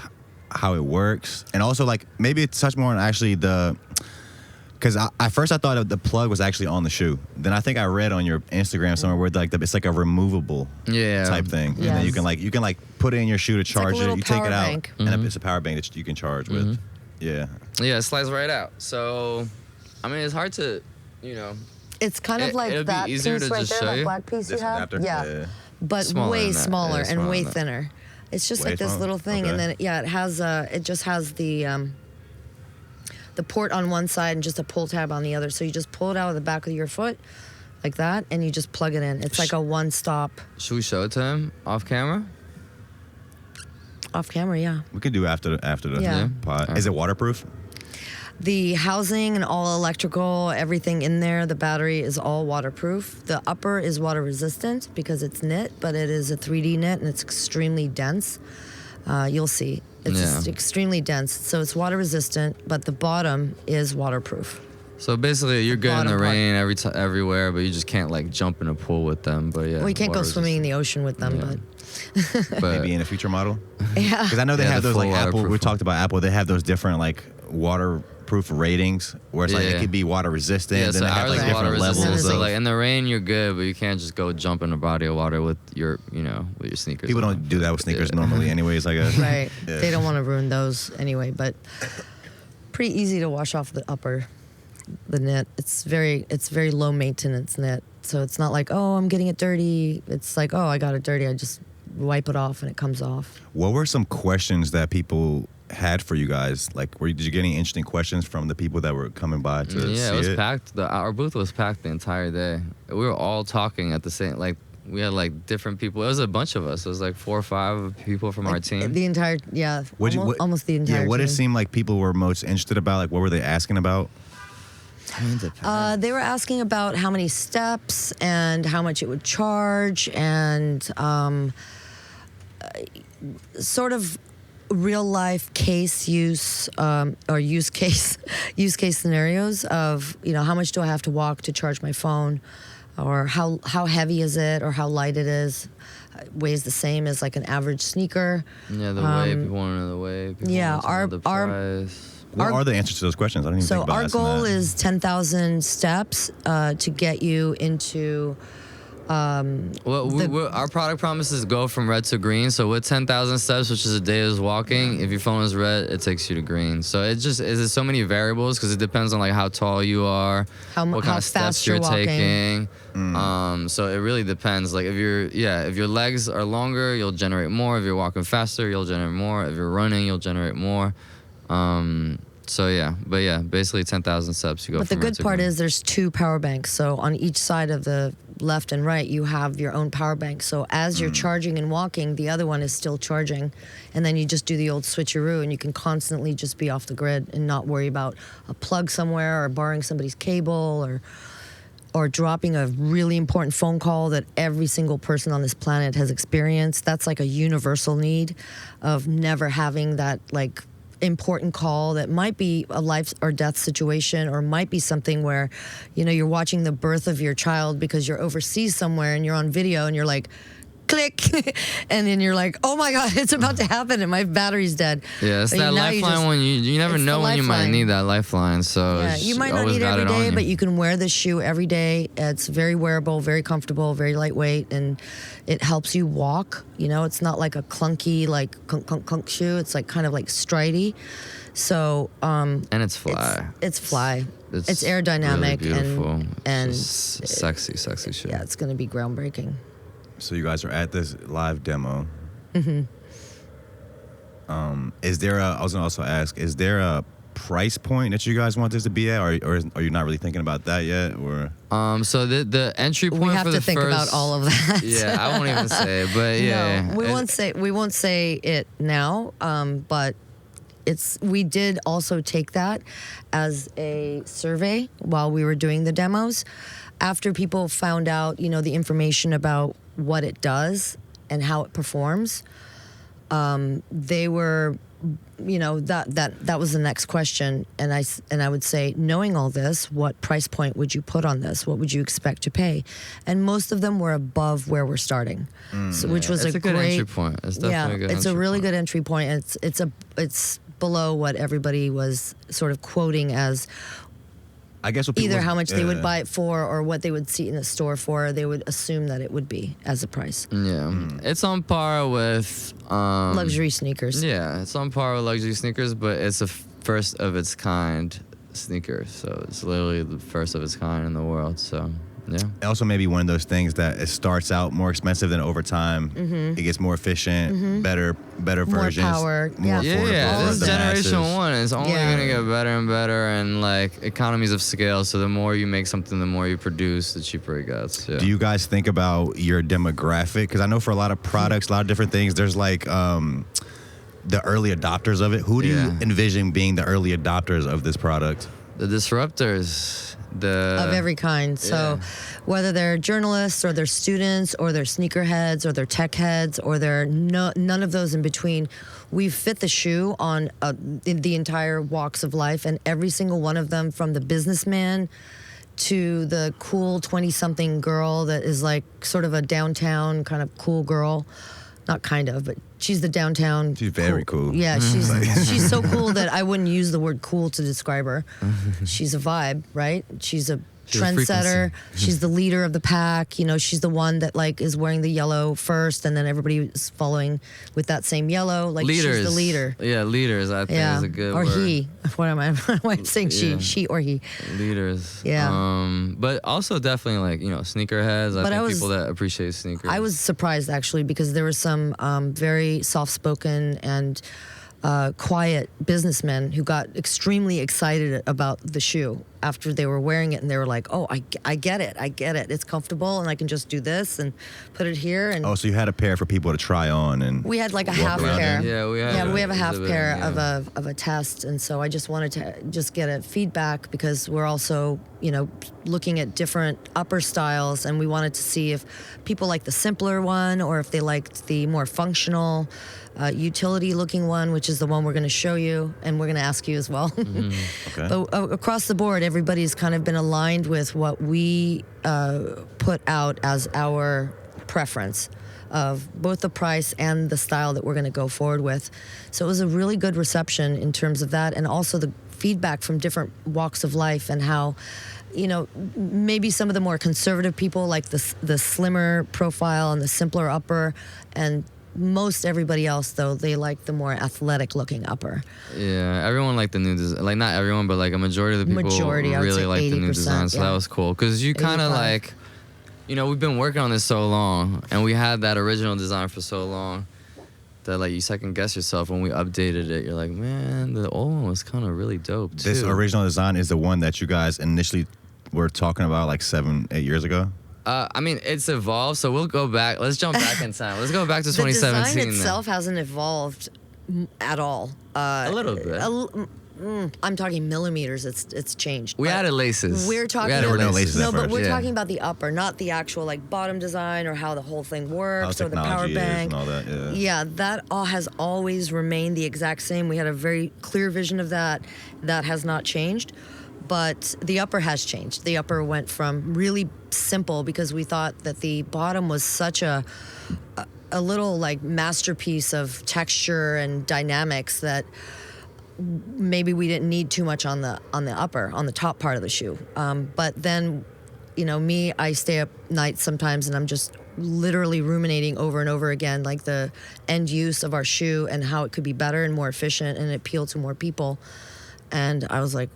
how it works, and also like maybe touch more on actually because at first I thought the plug was actually on the shoe. Then I think I read on your Instagram somewhere where like it's like a removable type thing, and then you can like put it in your shoe to charge like a it. little You take it power out, bank. and it's a power bank that you can charge with. Yeah. Yeah, it slides right out. So, I mean, it's hard to, it's kind of like it'll be that easier piece to right just there, show that you. black piece This you have. adapter? Yeah. But Smaller way than that. smaller Yeah, and smaller way than that. thinner. It's just Way like this smaller? little thing, Okay. and then it just has the port on one side and just a pull tab on the other. So you just pull it out of the back of your foot like that, and you just plug it in. It's like a one-stop Should we show it to him off camera? off camera. Yeah. We can do after the Yeah. pod. Is it waterproof? The housing and all electrical, everything in there, the battery is all waterproof. The upper is water resistant because it's knit, but it is a 3D knit and it's extremely dense. You'll see. It's just extremely dense. So it's water resistant, but the bottom is waterproof. So basically, you're good in the bottom part. rain everywhere, but you just can't like jump in a pool with them. But yeah, We can't go water swimming in the resistant. ocean with them, But Maybe in a future model. yeah. Because I know they Yeah, have the those like full Apple. We waterproof talked about Apple. They have those different like waterproof ratings where it's like it Yeah. could be water resistant. yeah, and so then they have ours like is different water resistant. levels. So of- like in the rain, you're good, but you can't just go jump in a body of water with your, with your sneakers. People on. don't do that with sneakers Yeah. normally, anyways. I guess. Right. Yeah. They don't want to ruin those anyway, but pretty easy to wash off the upper, the knit. It's very low maintenance knit. So it's not like, oh, I'm getting it dirty. It's like, oh, I got it dirty. I just wipe it off and it comes off. What were some questions that people had for you guys? Like, did you get any interesting questions from the people that were coming by to see Yeah, it was it? packed. Our booth was packed the entire day. We were all talking at the same, like, we had like different people. It was a bunch of us. It was like 4 or 5 people from our team. The entire, yeah, almost the entire Yeah, what team. it seemed like people were most interested about? Like, what were they asking about? They were asking about how many steps and how much it would charge and sort of real life case use or use case scenarios of how much do I have to walk to charge my phone, or how heavy is it, or how light it is. Weighs the same as like an average sneaker. Yeah, the way people want to know the way. People yeah, want to know the price. What are the answers to those questions? I don't even So think about our asking goal that. is 10,000 steps to get you into. Well, our product promises go from red to green. So with 10,000 steps, which is a day is walking, if your phone is red, it takes you to green. So it just is so many variables because it depends on like how tall you are, what kind of steps fast you're you're walking. taking. So it really depends. Like if your legs are longer, you'll generate more. If you're walking faster, you'll generate more. If you're running, you'll generate more. Basically 10,000 steps you go. But the from red good to part green. is there's 2 power banks. So on each side of the left and right, you have your own power bank. So as you're charging and walking, the other one is still charging. And then you just do the old switcheroo and you can constantly just be off the grid and not worry about a plug somewhere or borrowing somebody's cable or dropping a really important phone call that every single person on this planet has experienced. That's like a universal need of never having that like important call that might be a life or death situation, or might be something where, you know, you're watching the birth of your child because you're overseas somewhere and you're on video and you're like, click, and then you're like, oh my God, it's about to happen and my battery's dead. Yeah, it's But that now lifeline when you never it's know the when you might lifeline. need that lifeline. So Yeah, you might not need it every day, but you can wear this shoe every day. It's very wearable, very comfortable, very lightweight, and it helps you walk. You know, it's not like a clunky, like clunk, clunk, clunk shoe. It's like kind of like stridey. So, and it's fly. It's fly. It's really aerodynamic beautiful. and It's just sexy shit. yeah, it's going to be groundbreaking. So you guys are at this live demo. Mm-hmm. Is there I was gonna also ask, is there a price point that you guys want this to be at, or are you not really thinking about that yet, or? So the entry point We have for to the think first, about all of that. Yeah, I won't even say it, but yeah. No, we won't say it now. But we did also take that as a survey while we were doing the demos. After people found out, you know, the information about what it does and how it performs, they were, you know, that was the next question. And I would say, knowing all this, what price point would you put on this? What would you expect to pay? And most of them were above where we're starting, which was it's a good great entry point. It's definitely a good it's a entry really point. good entry point. It's below what everybody was sort of quoting as I guess what people either how much they would buy it for or what they would see in the store for. They would assume that it would be as a price. Yeah, it's on par with Luxury sneakers. Yeah, it's on par with luxury sneakers, but it's a first of its kind sneaker. So it's literally the first of its kind in the world. So yeah. Also, maybe one of those things that it starts out more expensive, then over time it gets more efficient, better More versions, power, more yeah. affordable Yeah, for this is the generation masses. one. It's only Yeah. gonna get better and better, and like economies of scale. So the more you make something, the more you produce, the cheaper it gets. Yeah. Do you guys think about your demographic? Because I know for a lot of products, a lot of different things, there's like the early adopters of it. Who do you envision being the early adopters of this product? The disruptors, Of every kind. So whether they're journalists or they're students or they're sneakerheads or they're tech heads or they're none of those in between, we've fit the shoe on in the entire walks of life, and every single one of them, from the businessman to the cool 20-something girl that is like sort of a downtown kind of cool girl. Not kind of, but she's the downtown. She's very cool. Yeah, she's so cool that I wouldn't use the word cool to describe her. She's a vibe, right? She's a trendsetter. She's the leader of the pack. You know, she's the one that like is wearing the yellow first, and then everybody is following with that same yellow. Like leaders. she's the leader. Yeah, leaders. I think is a good or word. he. What am I? Why am I saying she or he? Leaders. Yeah. But also definitely like, you know, sneakerheads. I But think I was- people that appreciate sneakers. I was surprised actually, because there were some very soft-spoken and quiet businessmen who got extremely excited about the shoe after they were wearing it, and they were like, "Oh, I get it, it's comfortable, and I can just do this and put it here." And Oh, so you had a pair for people to try on, and we had like a walk half around pair. in? Yeah, we have we have a half exhibit, pair yeah. of a test, and so I just wanted to just get a feedback, because we're also, you know, looking at different upper styles, and we wanted to see if people like the simpler one or if they liked the more functional, utility looking one, which is the one we're going to show you and we're going to ask you as well. Okay. But across the board, everybody's kind of been aligned with what we put out as our preference of both the price and the style that we're going to go forward with. So it was a really good reception in terms of that, and also the feedback from different walks of life, and how, you know, maybe some of the more conservative people like the slimmer profile and the simpler upper, and most everybody else, though, they like the more athletic looking upper. Yeah, everyone liked the new design. Like, not everyone, but like a majority of the people Majority, I would really say liked the new 80%, design. So yeah. that was cool. Because you kind of 85. like, you know, we've been working on this so long, and we had that original design for so long that like you second guess yourself when we updated it. You're like, man, the old one was kind of really dope too. This original design is the one that you guys initially were talking about like 7-8 years ago. I mean, it's evolved, so we'll go back. Let's jump back in time. Let's go back to The 2017. design then. itself hasn't evolved at all. A little bit. I'm talking millimeters. It's changed. We But added laces. We're talking. There were no laces No, at but first. we're Yeah. talking about the upper, not the actual like bottom design or how the whole thing How works or the power technology is bank. and all that. Yeah. Yeah, that all has always remained the exact same. We had a very clear vision of that. That has not changed. But the upper has changed. The upper went from really simple because we thought that the bottom was such a little like masterpiece of texture and dynamics that maybe we didn't need too much on the upper, on the top part of the shoe. But then, me, I stay up nights sometimes and I'm just literally ruminating over and over again, like the end use of our shoe and how it could be better and more efficient and appeal to more people. And I was like,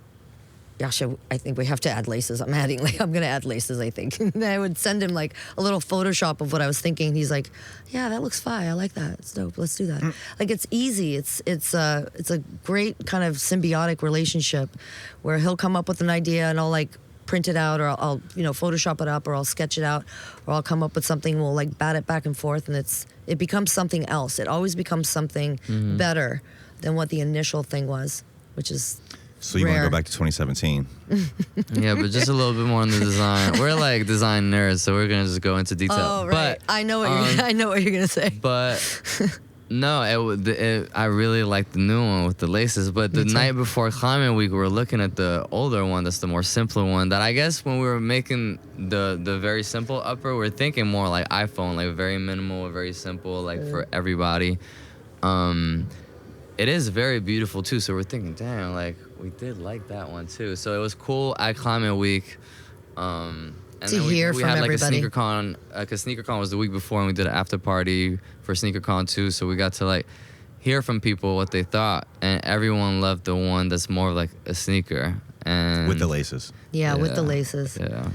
Yasha, I think we have to add laces. I'm going to add laces, I think. And I would send him like a little Photoshop of what I was thinking. He's like, yeah, that looks fine. I like that. It's dope. Let's do that. Like, it's easy. It's a great kind of symbiotic relationship where he'll come up with an idea and I'll like print it out, or I'll Photoshop it up, or I'll sketch it out, or I'll come up with something. We'll like bat it back and forth, and it becomes something else. It always becomes something better than what the initial thing was, which is So you want to rare. go back to 2017? Yeah, but just a little bit more on the design. We're like design nerds, so we're gonna just go into detail. Oh, right. But I know what you're gonna say. But no, I really like the new one with the laces. But the Me too. night before Climate Week, we were looking at the older one. That's the more simpler one. That I guess when we were making the very simple upper, we we're thinking more like iPhone, like very minimal, very simple, like for everybody. It is very beautiful too. So we're thinking, damn, like we did like that one too. So it was cool at Climate Week. And To then hear we from had like everybody. a sneaker con. Cause sneaker con was the week before, and we did an after party for sneaker con too. So we got to like hear from people what they thought, and everyone loved the one that's more like a sneaker and With the laces. Yeah, with the Yeah. laces. Yeah.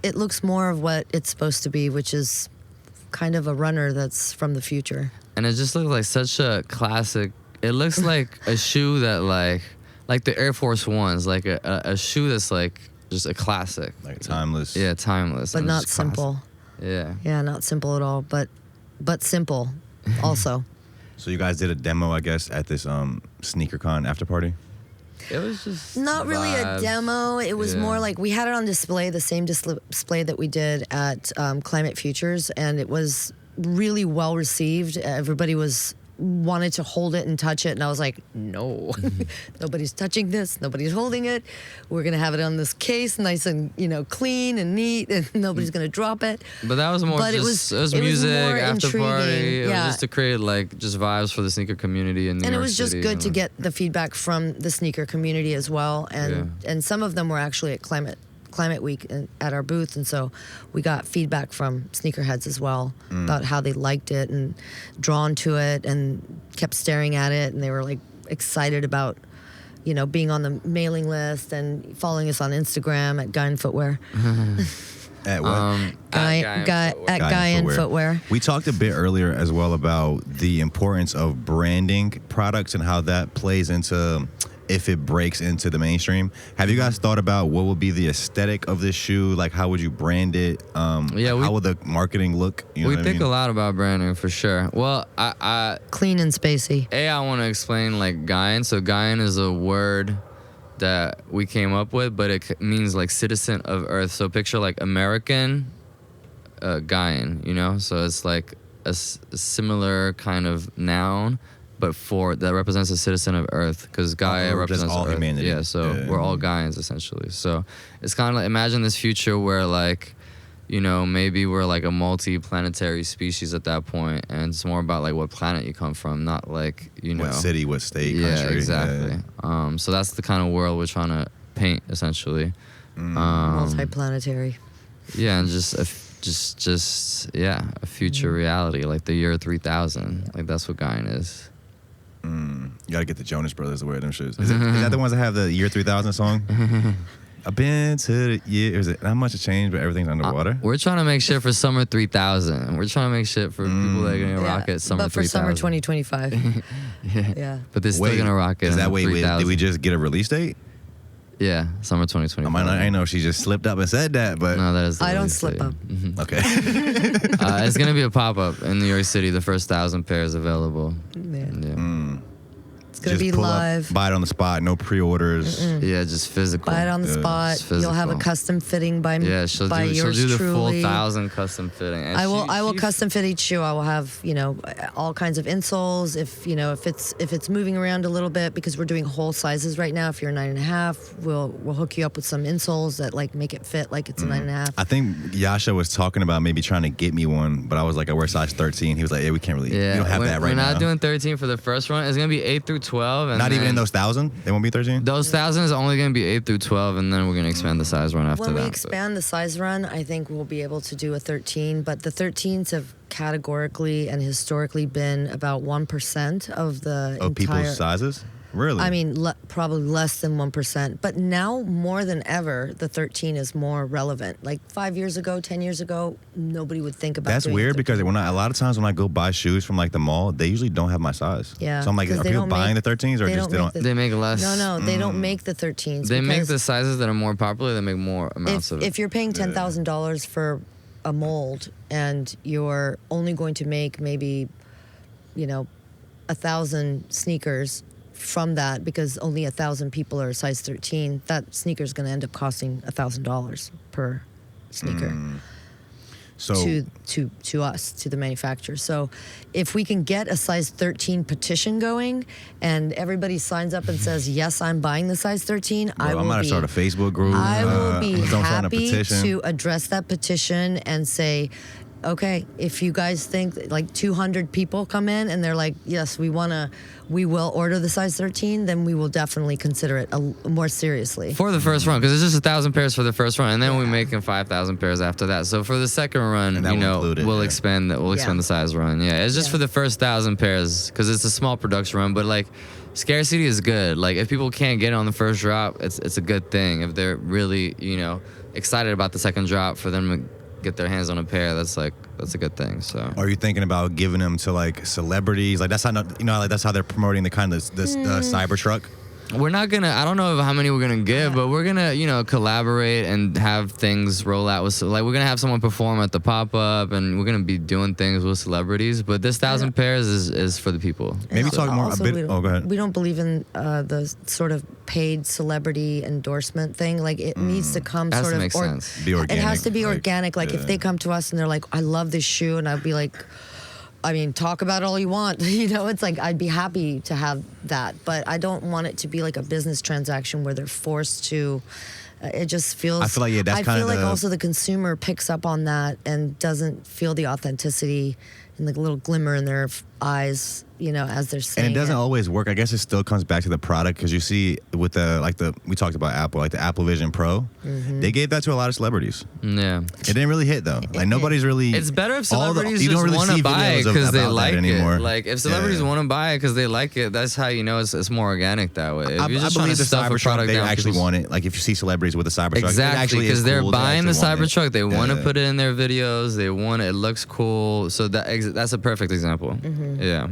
It looks more of what it's supposed to be, which is kind of a runner that's from the future. And it just looked like such a classic. It looks like a shoe that like the Air Force Ones, like a shoe that's like just a classic. Like timeless. Yeah, timeless. But and not just classic. simple. Yeah. Yeah, not simple at all, but simple also. So you guys did a demo, I guess, at this SneakerCon after party? It was just Not really a vibes. demo. It was Yeah. more like we had it on display, the same display that we did at Climate Futures, and it was really well received. Everybody wanted to hold it and touch it, and I was like, no, nobody's touching this, nobody's holding it. We're gonna have it on this case, nice and clean and neat, and nobody's gonna drop it. But that was more But it just was music more after intriguing, party. It yeah. was just to create like just vibes for the sneaker community in New And York it was just City, good to and- get the feedback from the sneaker community as well, and some of them were actually at Climate Week at our booth, and so we got feedback from sneakerheads as well about how they liked it and drawn to it and kept staring at it, and they were like excited about being on the mailing list and following us on Instagram at Gaian Footwear. At what? at Gaian Footwear. We talked a bit earlier as well about the importance of branding products and how that plays into if it breaks into the mainstream. Have you guys thought about what would be the aesthetic of this shoe? Like, how would you brand it? How would the marketing look? You know we what I think mean? a lot about branding for sure. Well, I Clean and spacey. I want to explain like Gaian. So Gaian is a word that we came up with, but it means like citizen of Earth. So picture like American Gaian, So it's like a similar kind of noun, but that represents a citizen of Earth, because Gaia represents all Earth. humanity. Yeah, so Yeah. we're all Gaians essentially. So it's kind of like, imagine this future where like, maybe we're like a multi-planetary species at that point, and it's more about like what planet you come from, not like, What city, what state, yeah, country. exactly. So that's the kind of world we're trying to paint essentially. Multi-planetary. Yeah, and just a future reality, like the year 3000. Like that's what Gaian is. You gotta get the Jonas Brothers to wear them shoes. Is that the ones that have the year 3000 song? I've been to the year. Is it not much has changed, but everything's underwater? We're trying to make shit for summer 3000. We're trying to make shit for people that are gonna rock it summer but for 3000. summer 2025. Yeah. Yeah. But they're still Wait, gonna rock it. is in that way? 3000. Did we just get a release date? Yeah, summer 2025. I know she just slipped up and said that, but No, that is. The I don't release slip date. up. okay. It's gonna be a pop up in New York City. The first 1,000 pairs available. Yeah. Yeah. It's gonna Just be pull live. up, buy it on the spot, no pre-orders. Yeah, just physical. Buy it on the Yeah, spot. it's You'll have a physical. custom fitting by Yeah, she'll by do yours the truly. full 1,000 custom fitting. And I will she- custom fit each shoe. I will have, all kinds of insoles. If it's moving around a little bit, because we're doing whole sizes right now. If you're a 9.5, we'll hook you up with some insoles that like make it fit like it's a 9.5. I think Yasha was talking about maybe trying to get me one, but I was like, I wear size 13. He was like, yeah, we can't really, Yeah, we don't have that right we're now. not doing 13 for the first one. It's gonna be 8 through 12. And Not even then in those 1,000? They won't be 13? Those 1,000 is only gonna be 8 through 12, and then we're gonna expand the size run after When that. we expand the size run, I think we'll be able to do a 13, but the 13s have categorically and historically been about 1% of the Of entire... people's sizes? Really? I mean, probably less than 1%. But now, more than ever, the 13 is more relevant. Like 5 years ago, 10 years ago, nobody would think about That's doing weird 13. because a lot of times when I go buy shoes from like the mall, they usually don't have my size. Yeah, So I'm like, 'cause are they people don't buying make- the 13s or they just don't they make don't? the- They make less. No, they don't make the 13s. They make because the sizes that are more popular. They make more amounts of it. if you're paying $10,000 for a mold and you're only going to make maybe, 1,000 sneakers from that because only 1,000 people are a size 13, that sneaker is going to end up costing $1,000 per sneaker. So to us, to the manufacturer. So if we can get a size 13 petition going and everybody signs up and says, yes, I'm buying the size 13, I might start a Facebook group. I will be don't sign a happy petition. to address that petition and say, okay, if you guys think like 200 people come in and they're like, yes, we will order the size 13, then we will definitely consider it more seriously. For the first run, because it's just 1,000 pairs for the first run, and then we're making 5,000 pairs after that. So for the second run, And that will include it, we'll yeah. expand the size run. Yeah, it's just Yeah. for the first 1,000 pairs because it's a small production run. But like, scarcity is good. Like if people can't get it on the first drop, it's a good thing. If they're really excited about the second drop, for them to get their hands on a pair, that's a good thing. So Are you thinking about giving them to like celebrities? Like that's how that's how they're promoting the kind of this Cybertruck. we're not gonna. I don't know how many we're gonna give, but we're gonna collaborate and have things roll out with. Like we're gonna have someone perform at the pop up, and we're gonna be doing things with celebrities. But this 1,000 pairs is for the people. Maybe And talk more a also, bit. we don't- Oh, go ahead. We don't believe in the sort of paid celebrity endorsement thing. Like it needs to come Has sort to of make sense. Be It has organic, to be like, organic. Like yeah. if they come to us and they're like, "I love this shoe," and I'd be like, I mean, talk about all you want. It's like I'd be happy to have that, but I don't want it to be like a business transaction where they're forced to. It just feels. I feel like, yeah, that's I kinda feel like the- also the consumer picks up on that and doesn't feel the authenticity and the little glimmer in their eyes, as they're saying. And it doesn't always work. I guess it still comes back to the product because you see with we talked about Apple, like the Apple Vision Pro, they gave that to a lot of celebrities. Yeah. It didn't really hit though. Like nobody's really. It's better if all the- celebrities you don't just really want to see buy it videos because they about that like anymore. it. Like if celebrities Yeah. want to buy it because they like it, that's how you know it's more organic that way. If I you're just trying believe to the stuff a Cybertruck, product they down actually people's- want it. Like if you see celebrities with a Cybertruck, it Exactly, actually is because they're cool. They buying the actually want it. Cybertruck. They want to Yeah. put it in their videos. They want it. It looks cool. So that's a perfect example. Yeah.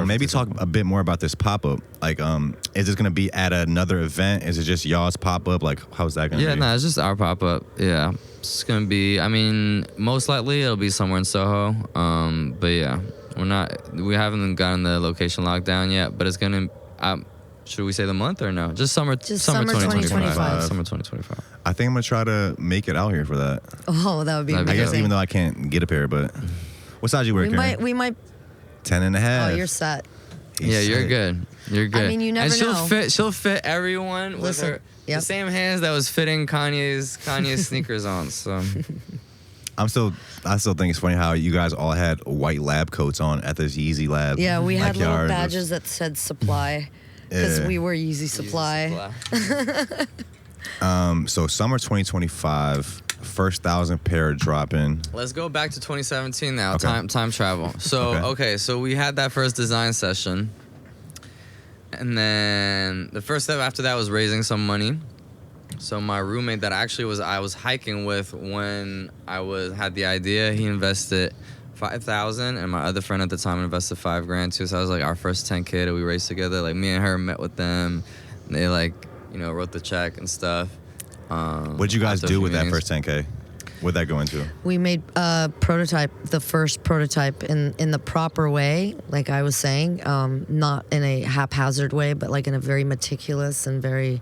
Maybe talk a bit more about this pop up. Like, is this gonna be at another event? Is it just y'all's pop up? Like, how's that gonna Yeah, be? no, it's just our pop up. Yeah, it's gonna be. I mean, most likely it'll be somewhere in Soho. But yeah, we haven't gotten the location locked down yet. But it's gonna. Should we say the month or no? Just summer 2025. Summer 2025. I think I'm gonna try to make it out here for that. Oh, that would be That'd be I guess amazing. even though I can't get a pair, but what size you wear, Karen? we might. 10 and a half. Oh, you're set. He's Yeah, you're sick. good. You're good. mean, you never and she'll know. She'll fit everyone with Listen, her yep. the same hands that was fitting Kanye's sneakers on. So I still think it's funny how you guys all had white lab coats on at this Yeezy lab. Yeah, we had Like little yours. badges that said supply because Yeah. we were Yeezy Supply. So summer 2025, first 1,000 pair dropping. Let's go back to 2017 now. Okay. Time travel. So Okay. so we had that first design session, and then the first step after that was raising some money. So my roommate that I was hiking with when I had the idea, he invested $5,000, and my other friend at the time invested $5,000 too. So I was like our first 10K that we raised together. Like me and her met with them, and they wrote the check and stuff. What'd you guys after a do few with that meetings. first 10K? What'd that go into? We made a prototype, the first prototype in the proper way, like I was saying, not in a haphazard way, but like in a very meticulous and very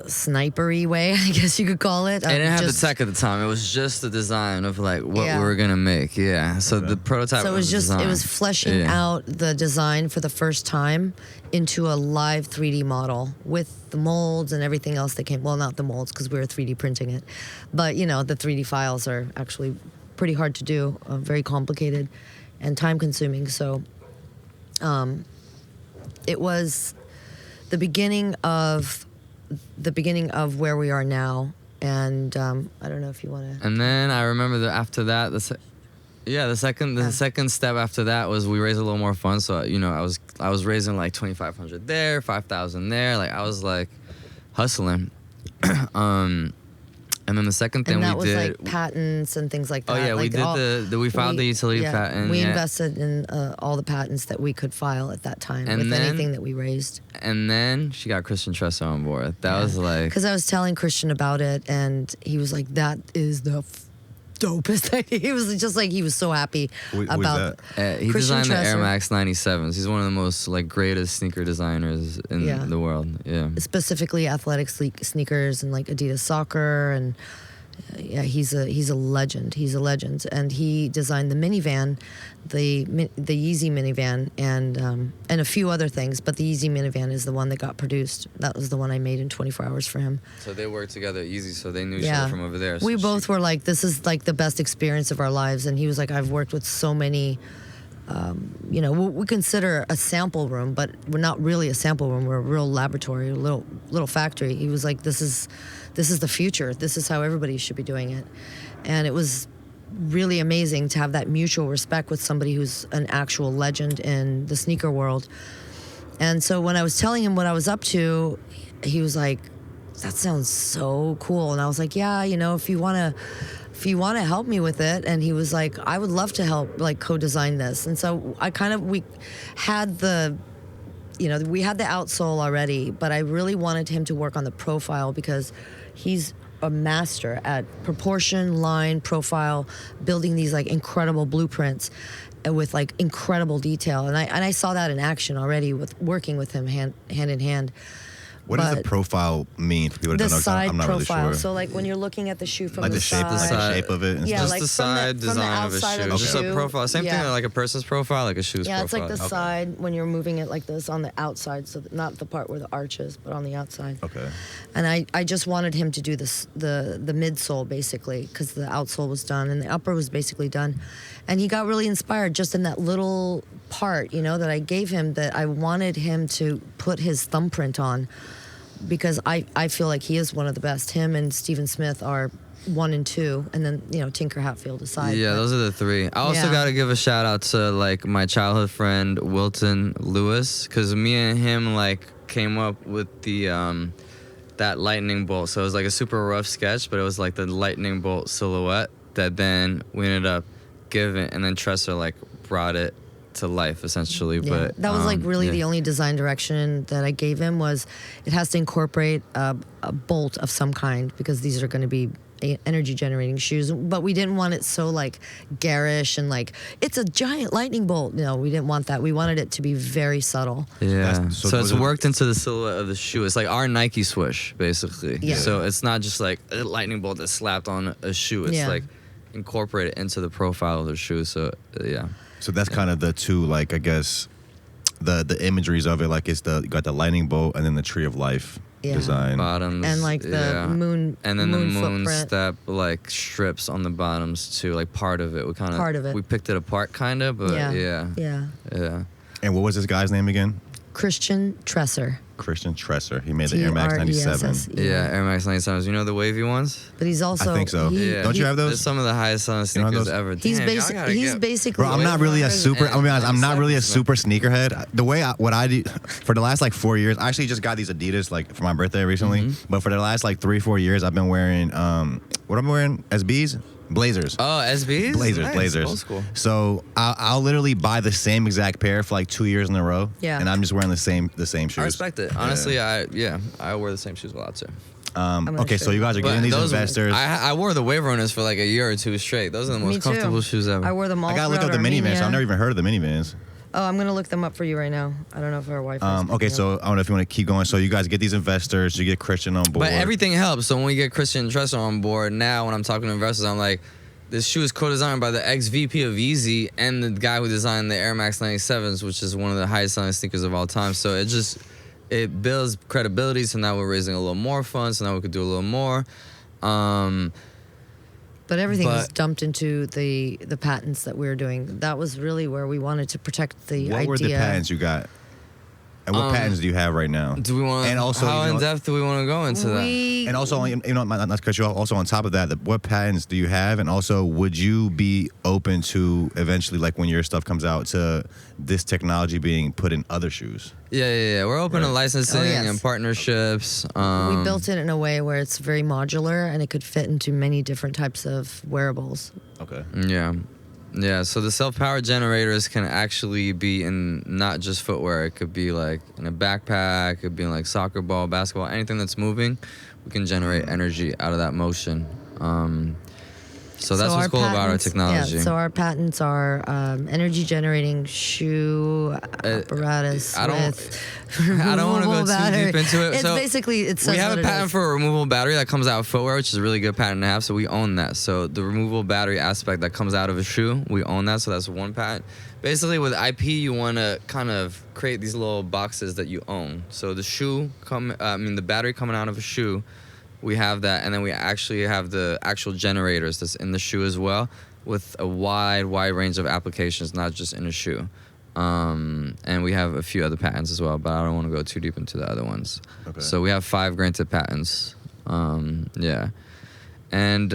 snipery way, I guess you could call it. I didn't have the tech at the time. It was just the design of like what we were gonna make. Yeah. So the prototype. So it was just design. it was fleshing out the design for the first time into a live 3D model with the molds and everything else that came. Well, not the molds because we were 3D printing it, but you know the 3D files are actually pretty hard to do, very complicated, and time consuming. So, it was the beginning of where we are now, and I don't know if you want to. And then I remember that after that, the second step after that was we raised a little more funds. So you know, I was raising like 2,500 there, 5,000 there. Like I was like hustling. And then the second thing we did. And that was like patents and things like that. Oh yeah, like we filed the utility patent. We invested in all the patents that we could file at that time with anything that we raised. And then she got Christian Tresser on board. That was like. Because I was telling Christian about it, and he was like, "That is the dopest idea." He was just like, he was so happy about that. He Christian designed the Air Tresser. Max 97s. He's one of the most like greatest sneaker designers in the world. Yeah. Specifically athletic sneakers and like Adidas soccer, and he's a legend. He's a legend, and he designed the minivan, the Yeezy minivan, and a few other things. But the Yeezy minivan is the one that got produced. That was the one I made in 24 hours for him. So they worked together easy, so they knew each other from over there. So we both were like, this is like the best experience of our lives. And he was like, I've worked with so many. You know, we consider a sample room, but we're not really a sample room. We're a real laboratory, a little factory. He was like, this is the future. This is how everybody should be doing it. And it was really amazing to have that mutual respect with somebody who's an actual legend in the sneaker world. And so when I was telling him what I was up to, he was like, that sounds so cool. And I was like, yeah, you know, if you want to help me with it. And he was like, I would love to help, like, co-design this. And so we had the outsole already, but I really wanted him to work on the profile because he's a master at proportion, line, profile, building these like incredible blueprints with like incredible detail. And I saw that in action already with working with him hand in hand. What does the profile mean for people that don't know? The side I'm not profile. really sure. So like when you're looking at the shoe from like the shape, side. like the shape of it. And Yeah, stuff. like the side from the design of a outside shoe. of the Just shoe. a profile. Same thing like a person's profile, like a shoe's profile. Yeah, it's like the side when you're moving it like this on the outside, so not the part where the arch is, but on the outside. Okay. And I just wanted him to do this the midsole basically, because the outsole was done and the upper was basically done, and he got really inspired just in that little part, you know, that I gave him, that I wanted him to put his thumbprint on, because I feel like he is one of the best. Him and Stephen Smith are 1 and 2, and then, you know, Tinker Hatfield aside. Yeah, those are the 3. I also got to give a shout out to like my childhood friend Wilton Lewis, because me and him like came up with the that lightning bolt. So it was like a super rough sketch, but it was like the lightning bolt silhouette that then we ended up giving, and then Tresser like brought it to life essentially. Yeah, but that was like really the only design direction that I gave him, was it has to incorporate a bolt of some kind, because these are going to be energy generating shoes, but we didn't want it so like garish and like it's a giant lightning bolt. No, we didn't want that. We wanted it to be very subtle. Yeah, so it's worked into the silhouette of the shoe. It's like our Nike swoosh basically. Yeah. So it's not just like a lightning bolt that's slapped on a shoe. It's like incorporated into the profile of the shoe. So yeah. So that's kind of the two, like, I guess, the imageries of it. Like, it's you got the lightning bolt and then the tree of life design. Bottoms. And like the moon. And then the moon footprint. step, like strips on the bottoms too, like part of it. Part of it. We picked it apart kind of, but yeah. And what was this guy's name again? Christian Tresser. Christian Tresser. He made the Air Max 97. Yeah, Air Max 97s. You know the wavy ones? But he's also. I think so. Yeah. Don't you have those? They're some of the highest selling sneakers ever. He's basically. Bro, I'm not really a super. I'm gonna be honest. I'm not really a super sneakerhead. The way what I do for the last like 4 years, I actually just got these Adidas like for my birthday recently. But for the last like 3-4 years, I've been wearing what I'm wearing, SBs. Blazers. Oh, SBs? Blazers, Nice. Blazers. Old school. So I'll literally buy the same exact pair for like 2 years in a row. Yeah. And I'm just wearing the same shoes. I respect it. Honestly, I wear the same shoes a lot too. gonna Okay, show so you guys are But getting these those- investors. I wore the Wave Runners for like a year or two straight. Those are the Me most too. comfortable shoes ever. I wore them all I gotta look throughout up the minivans. Armenia. I've never even heard of the minivans. Oh, I'm gonna look them up for you right now. I don't know if our Wi-Fi. Okay, so I don't know if you want to keep going. So you guys get these investors, you get Christian on board. But everything helps. So when we get Christian and Tressa on board, now when I'm talking to investors, I'm like, this shoe is co-designed by the ex-VP of Yeezy and the guy who designed the Air Max 97s, which is one of the highest selling sneakers of all time. So it builds credibility. So now we're raising a little more funds. So now we could do a little more. But everything was But- dumped into the patents that we were doing. That was really where we wanted to protect the What idea. were the patents you got? And what patents do you have right now? Do we want? And also, how you know- in depth do we want to go into that? And also, not to cut you off, also on top of that, what patents do you have? And also, would you be open to eventually, like when your stuff comes out, to this technology being put in other shoes? Yeah. We're open to Right. licensing Oh, yes. and partnerships. We built it in a way where it's very modular and it could fit into many different types of wearables. Okay. Yeah, so the self-powered generators can actually be in not just footwear. It could be like in a backpack, it could be in like soccer ball, basketball, anything that's moving, we can generate energy out of that motion. So that's what's our cool about our patents- technology. Yeah, so our patents are energy generating shoe apparatus I don't- with I don't want to go removable too battery. deep into it. It's So basically, it says we have what a it patent is. for a removable battery that comes out of footwear, which is a really good patent to have. So we own that. So the removable battery aspect that comes out of a shoe, we own that. So that's one patent. Basically, with IP, you want to kind of create these little boxes that you own. So the battery coming out of a shoe, we have that, and then we actually have the actual generators that's in the shoe as well, with a wide range of applications, not just in a shoe. And we have a few other patents as well, but I don't want to go too deep into the other ones. Okay. So we have 5 granted patents. Yeah. And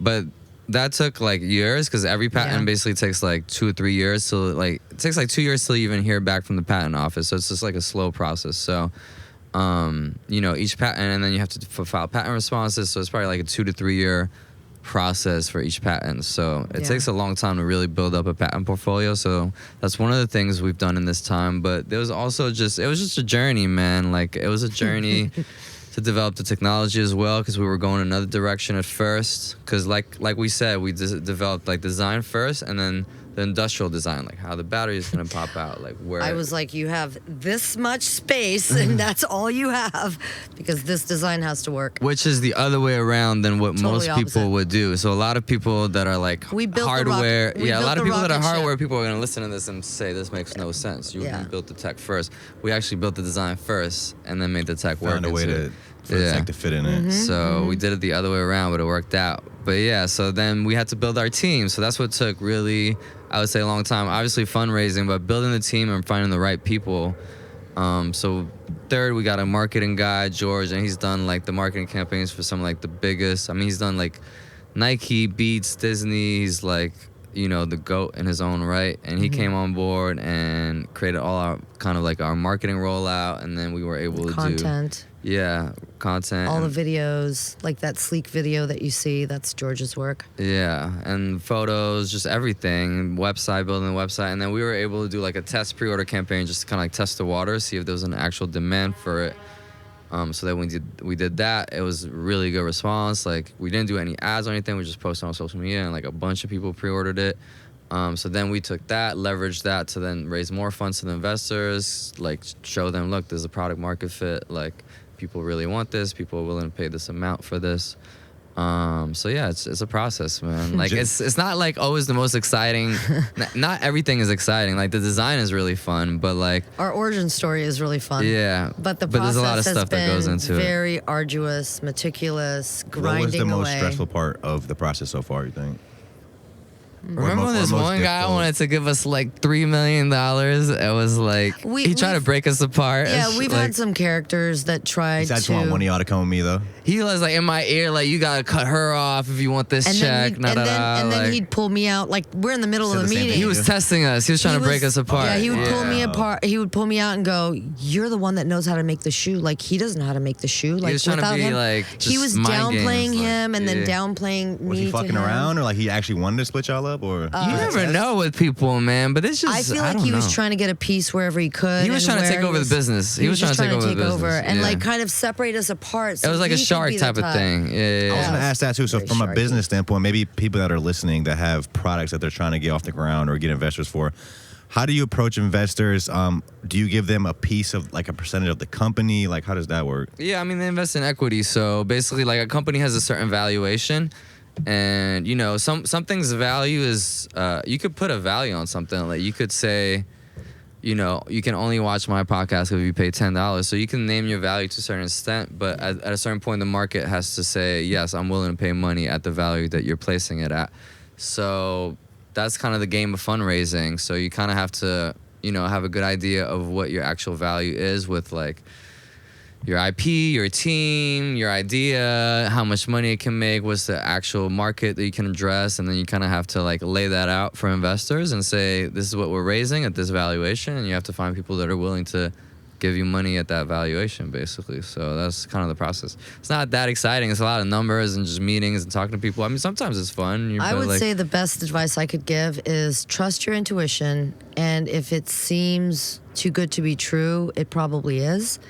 but that took like years, because every patent basically takes like 2 or 3 years. So like it takes like 2 years till you even hear back from the patent office. So it's just like a slow process. So each patent, and then you have to file patent responses. So it's probably like a 2 to 3 year process for each patent. So it takes a long time to really build up a patent portfolio. So that's one of the things we've done in this time. But there was also it was just a journey, man. Like it was a journey to develop the technology as well, because we were going another direction at first. Because like we said, we developed like design first, and then the industrial design, like how the battery is going to pop out, like where I was like, you have this much space and that's all you have, because this design has to work. which is the other way around than what Totally most people opposite. would do. So a lot of people that are like We built the hardware, rocket- we a built lot of the people that are rocket ship. hardware people are going to listen to this and say this makes no sense. You built the tech first. We actually built the design first and then made the tech work. Found a way into it. for the tech to fit in it. So we did it the other way around, but it worked out. But yeah, so then we had to build our team. So that's what took really, I would say, a long time. Obviously fundraising, but building the team and finding the right people. So third, we got a marketing guy, George, and he's done like the marketing campaigns for some like the biggest. I mean, he's done like Nike, Beats, Disney. He's like, the GOAT in his own right. And he came on board and created all our kind of like our marketing rollout. And then we were able to do Content. Content. All and- the videos, like that sleek video that you see, that's George's work. Yeah, and photos, just everything, building the website. And then we were able to do like a test pre-order campaign just to kind of like test the water, see if there was an actual demand for it. So then we did that. It was really good response. Like we didn't do any ads or anything. We just posted on social media, and like a bunch of people pre-ordered it. So then we took that, leveraged that to then raise more funds to the investors, like show them, look, there's a product market fit. Like people really want this. People are willing to pay this amount for this. So yeah, it's a process, man. Like it's not like always the most exciting. Not everything is exciting. Like the design is really fun, but like Our origin story is really fun. yeah. But the there's a lot of process has stuff that goes been into it. very arduous, meticulous, What was grinding the most away. stressful part of the process so far, you think? Remember when this most one guy difficult? wanted to give us like $3 million? It was like he tried to we've- break us apart. Yeah, It's we've like, had some characters that tried Besides, to. one of y'all to come with me though. he was like in my ear, like you gotta cut her off if you want this check. and then like, he'd pull me out. Like we're in the middle Said of the the same meeting. thing. he was testing us. He was trying to break us apart. Yeah, he would pull me Yeah. apart. He would pull me out and go, "You're the one that knows how to make the shoe. Like he doesn't know how to make the shoe. Like was trying to without be, him, like, he just was mind downplaying games, like, him and then yeah. downplaying me. Was he to fucking him. around, or like he actually wanted to split y'all up? up, or You never know with people, man. But it's just I feel like he was trying to get a piece wherever he could. He was trying to take over the business. He was trying to take over the business. and like kind of separate us apart. So it was like a shark type of thing. Yeah. I was gonna ask that too. So Very from a sharky. business standpoint, maybe people that are listening that have products that they're trying to get off the ground or get investors for, how do you approach investors? Do you give them a piece of like a percentage of the company? Like, how does that work? Yeah, I mean, they invest in equity. So basically, like a company has a certain valuation. And, you know, something's value is, you could put a value on something. Like you could say, you know, you can only watch my podcast if you pay $10. So you can name your value to a certain extent. But at a certain point, the market has to say, yes, I'm willing to pay money at the value that you're placing it at. So that's kind of the game of fundraising. So you kind of have to, you know, have a good idea of what your actual value is with like your IP, your team, your idea, how much money it can make, what's the actual market that you can address, and then you kind of have to like lay that out for investors and say, this is what we're raising at this valuation, and you have to find people that are willing to give you money at that valuation, basically. So that's kind of the process. It's not that exciting. It's a lot of numbers and just meetings and talking to people. I mean, sometimes it's fun. I would say the best advice I could give is trust your intuition, and if it seems too good to be true, it probably is.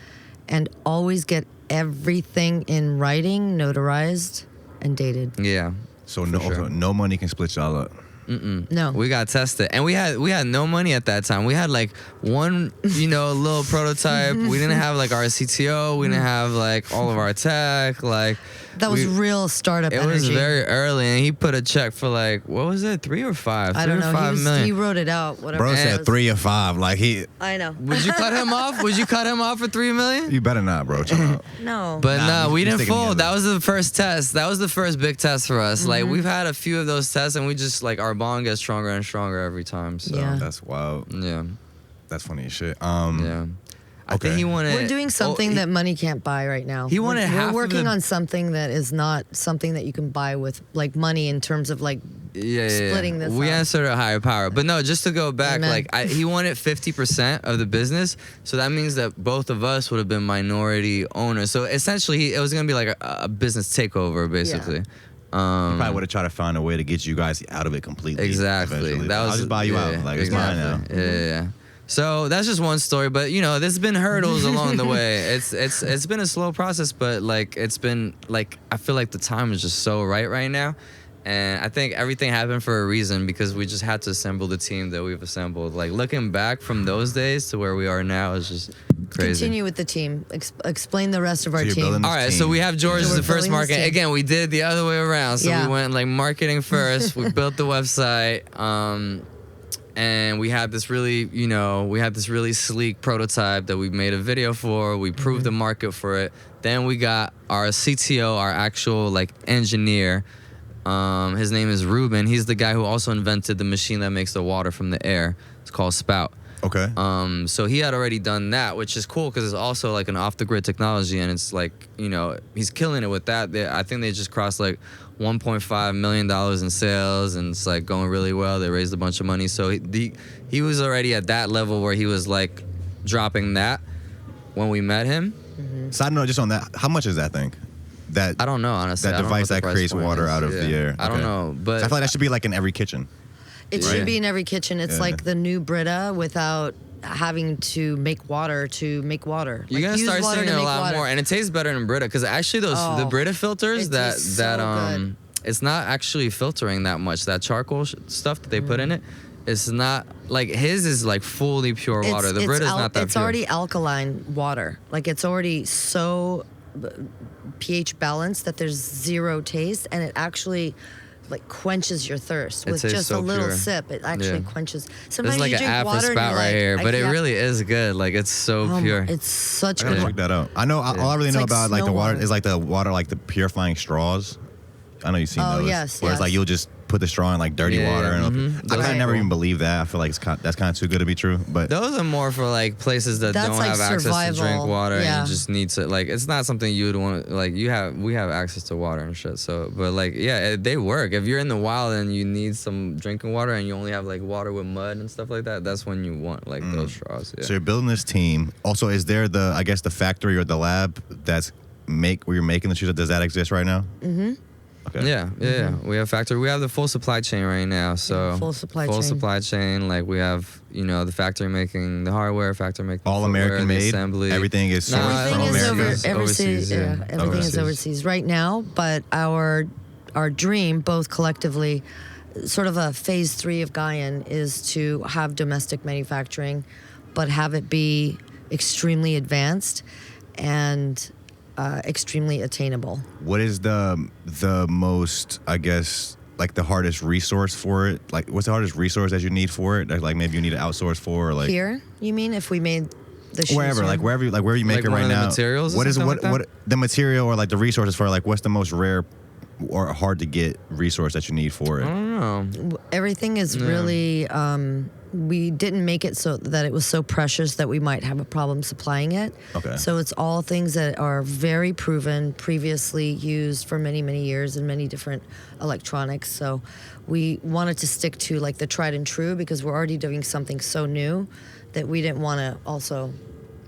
And always get everything in writing, notarized, and dated. Yeah. So no money can split y'all up. No. We got tested, and we had no money at that time. We had like one, you know, little prototype. We didn't have like our CTO. We didn't have like all of our tech. Like that was real startup energy. It was very early, and he put a check for like, what was it, 3 or 5? I don't know. $5 million. He wrote it out. Whatever. Bro said 3 or 5. Like I know. Would you cut him off? Would you cut him off for $3 million? You better not, bro. Chill out. No. But no, we didn't sticking fold. together. That was the first test. That was the first big test for us. Like we've had a few of those tests, and we just like our bond gets stronger and stronger every time. So Yeah. That's wild. yeah. That's funny as shit. Yeah. I think he wanted. We're doing something that money can't buy right now. He wanted half We're of working the- on something that is not something that you can buy with like money in terms of like splitting this We up. answered a higher power. But no, just to go back, Amen. like he wanted 50% of the business. So that means that both of us would have been minority owners. So essentially, it was going to be like a business takeover, basically. Probably would have tried to find a way to get you guys out of it completely. Exactly. eventually. That was, I'll just buy you out. Like it's mine now. Yeah. So that's just one story, but you know, there's been hurdles along the way. It's been a slow process, but like it's been like I feel like the time is just so right now, and I think everything happened for a reason because we just had to assemble the team that we've assembled. Like looking back from those days to where we are now is just crazy. Continue with the team. Explain the rest of our you're team. building All right, so team. we have George So as we're the first building this marketing. team. Again, we did it the other way around. So Yeah. we went like marketing first. We built the website, and we had this really sleek prototype that we made a video for. We proved the market for it. Then we got our CTO, our actual like engineer. His name is Ruben. He's the guy who also invented the machine that makes the water from the air. It's called Spout. Okay. So he had already done that, which is cool because it's also like an off-the-grid technology, and it's like, you know, he's killing it with that. I think they just crossed like $1.5 million in sales, and it's like going really well. They raised a bunch of money, so he was already at that level where he was like dropping that when we met him. Side note, just on that, how much is that thing? That I don't know, honestly. that I don't know device what the that price creates point water is. out of the air. I don't Okay. know, but I feel like that should be like in every kitchen. It Right. should be in every kitchen. It's Yeah. like the new Brita without having to make water to make water. you're Like, gonna use start water seeing to it a make lot water. more, and it tastes better than Brita because actually the Oh, Brita filters it that tastes so good. it's not actually filtering that much. That charcoal stuff that they put in it, it's not like his is like fully pure water. The Brita is not that It's pure. already alkaline water. Like it's already so pH balanced that there's zero taste, and it actually like quenches your thirst It with tastes just so a little pure. sip. It actually Yeah. quenches. There's Sometimes like you an drink apple water and spout you're right like, here, but it yeah. really is good. Like it's so pure. It's such I gotta good. check that out. I know. All I really It's know like about like the snow water water. is like the water, like the purifying straws. I know you've seen Oh, those. yes, Where it's like yes. you'll just put the straw in like dirty Yeah, water, and mhm. I Those kind are of never cool. even believe that. I feel like that's kind of too good to be true. But Those are more for like places that That's don't like have access to drink survival. water, and Yeah. you just need to like. It's not something you would want. Like we have access to water and shit. So, but like yeah, they work. If you're in the wild and you need some drinking water, and you only have like water with mud and stuff like that, that's when you want like those straws. Yeah. so you're building this team. Also, is there I guess the factory or the lab where you're making the shoes? Does that exist right now? Mm-hmm. Okay. Yeah. We have factory. We have the full supply chain right now. So full supply full chain. supply chain. Like we have, the factory making the hardware, factory making All the footwear, American the made. assembly. Everything is sourced from America. Overseas, yeah. Everything is overseas right now. But our dream, both collectively, sort of a phase 3 of Gaian, is to have domestic manufacturing, but have it be extremely advanced and extremely attainable. What is the most, I guess, like the hardest resource for it? Like, what's the hardest resource that you need for it? Like maybe you need to outsource for, or like Here, you mean, if we made the shoes wherever, here? like wherever you make it one right of the now. materials or What is something like what the material or like the resources for? Like, what's the most rare or hard to get resource that you need for it? I don't know. Everything is really. We didn't make it so that it was so precious that we might have a problem supplying it. Okay. So it's all things that are very proven, previously used for many, many years in many different electronics. So we wanted to stick to like the tried and true because we're already doing something so new that we didn't want to also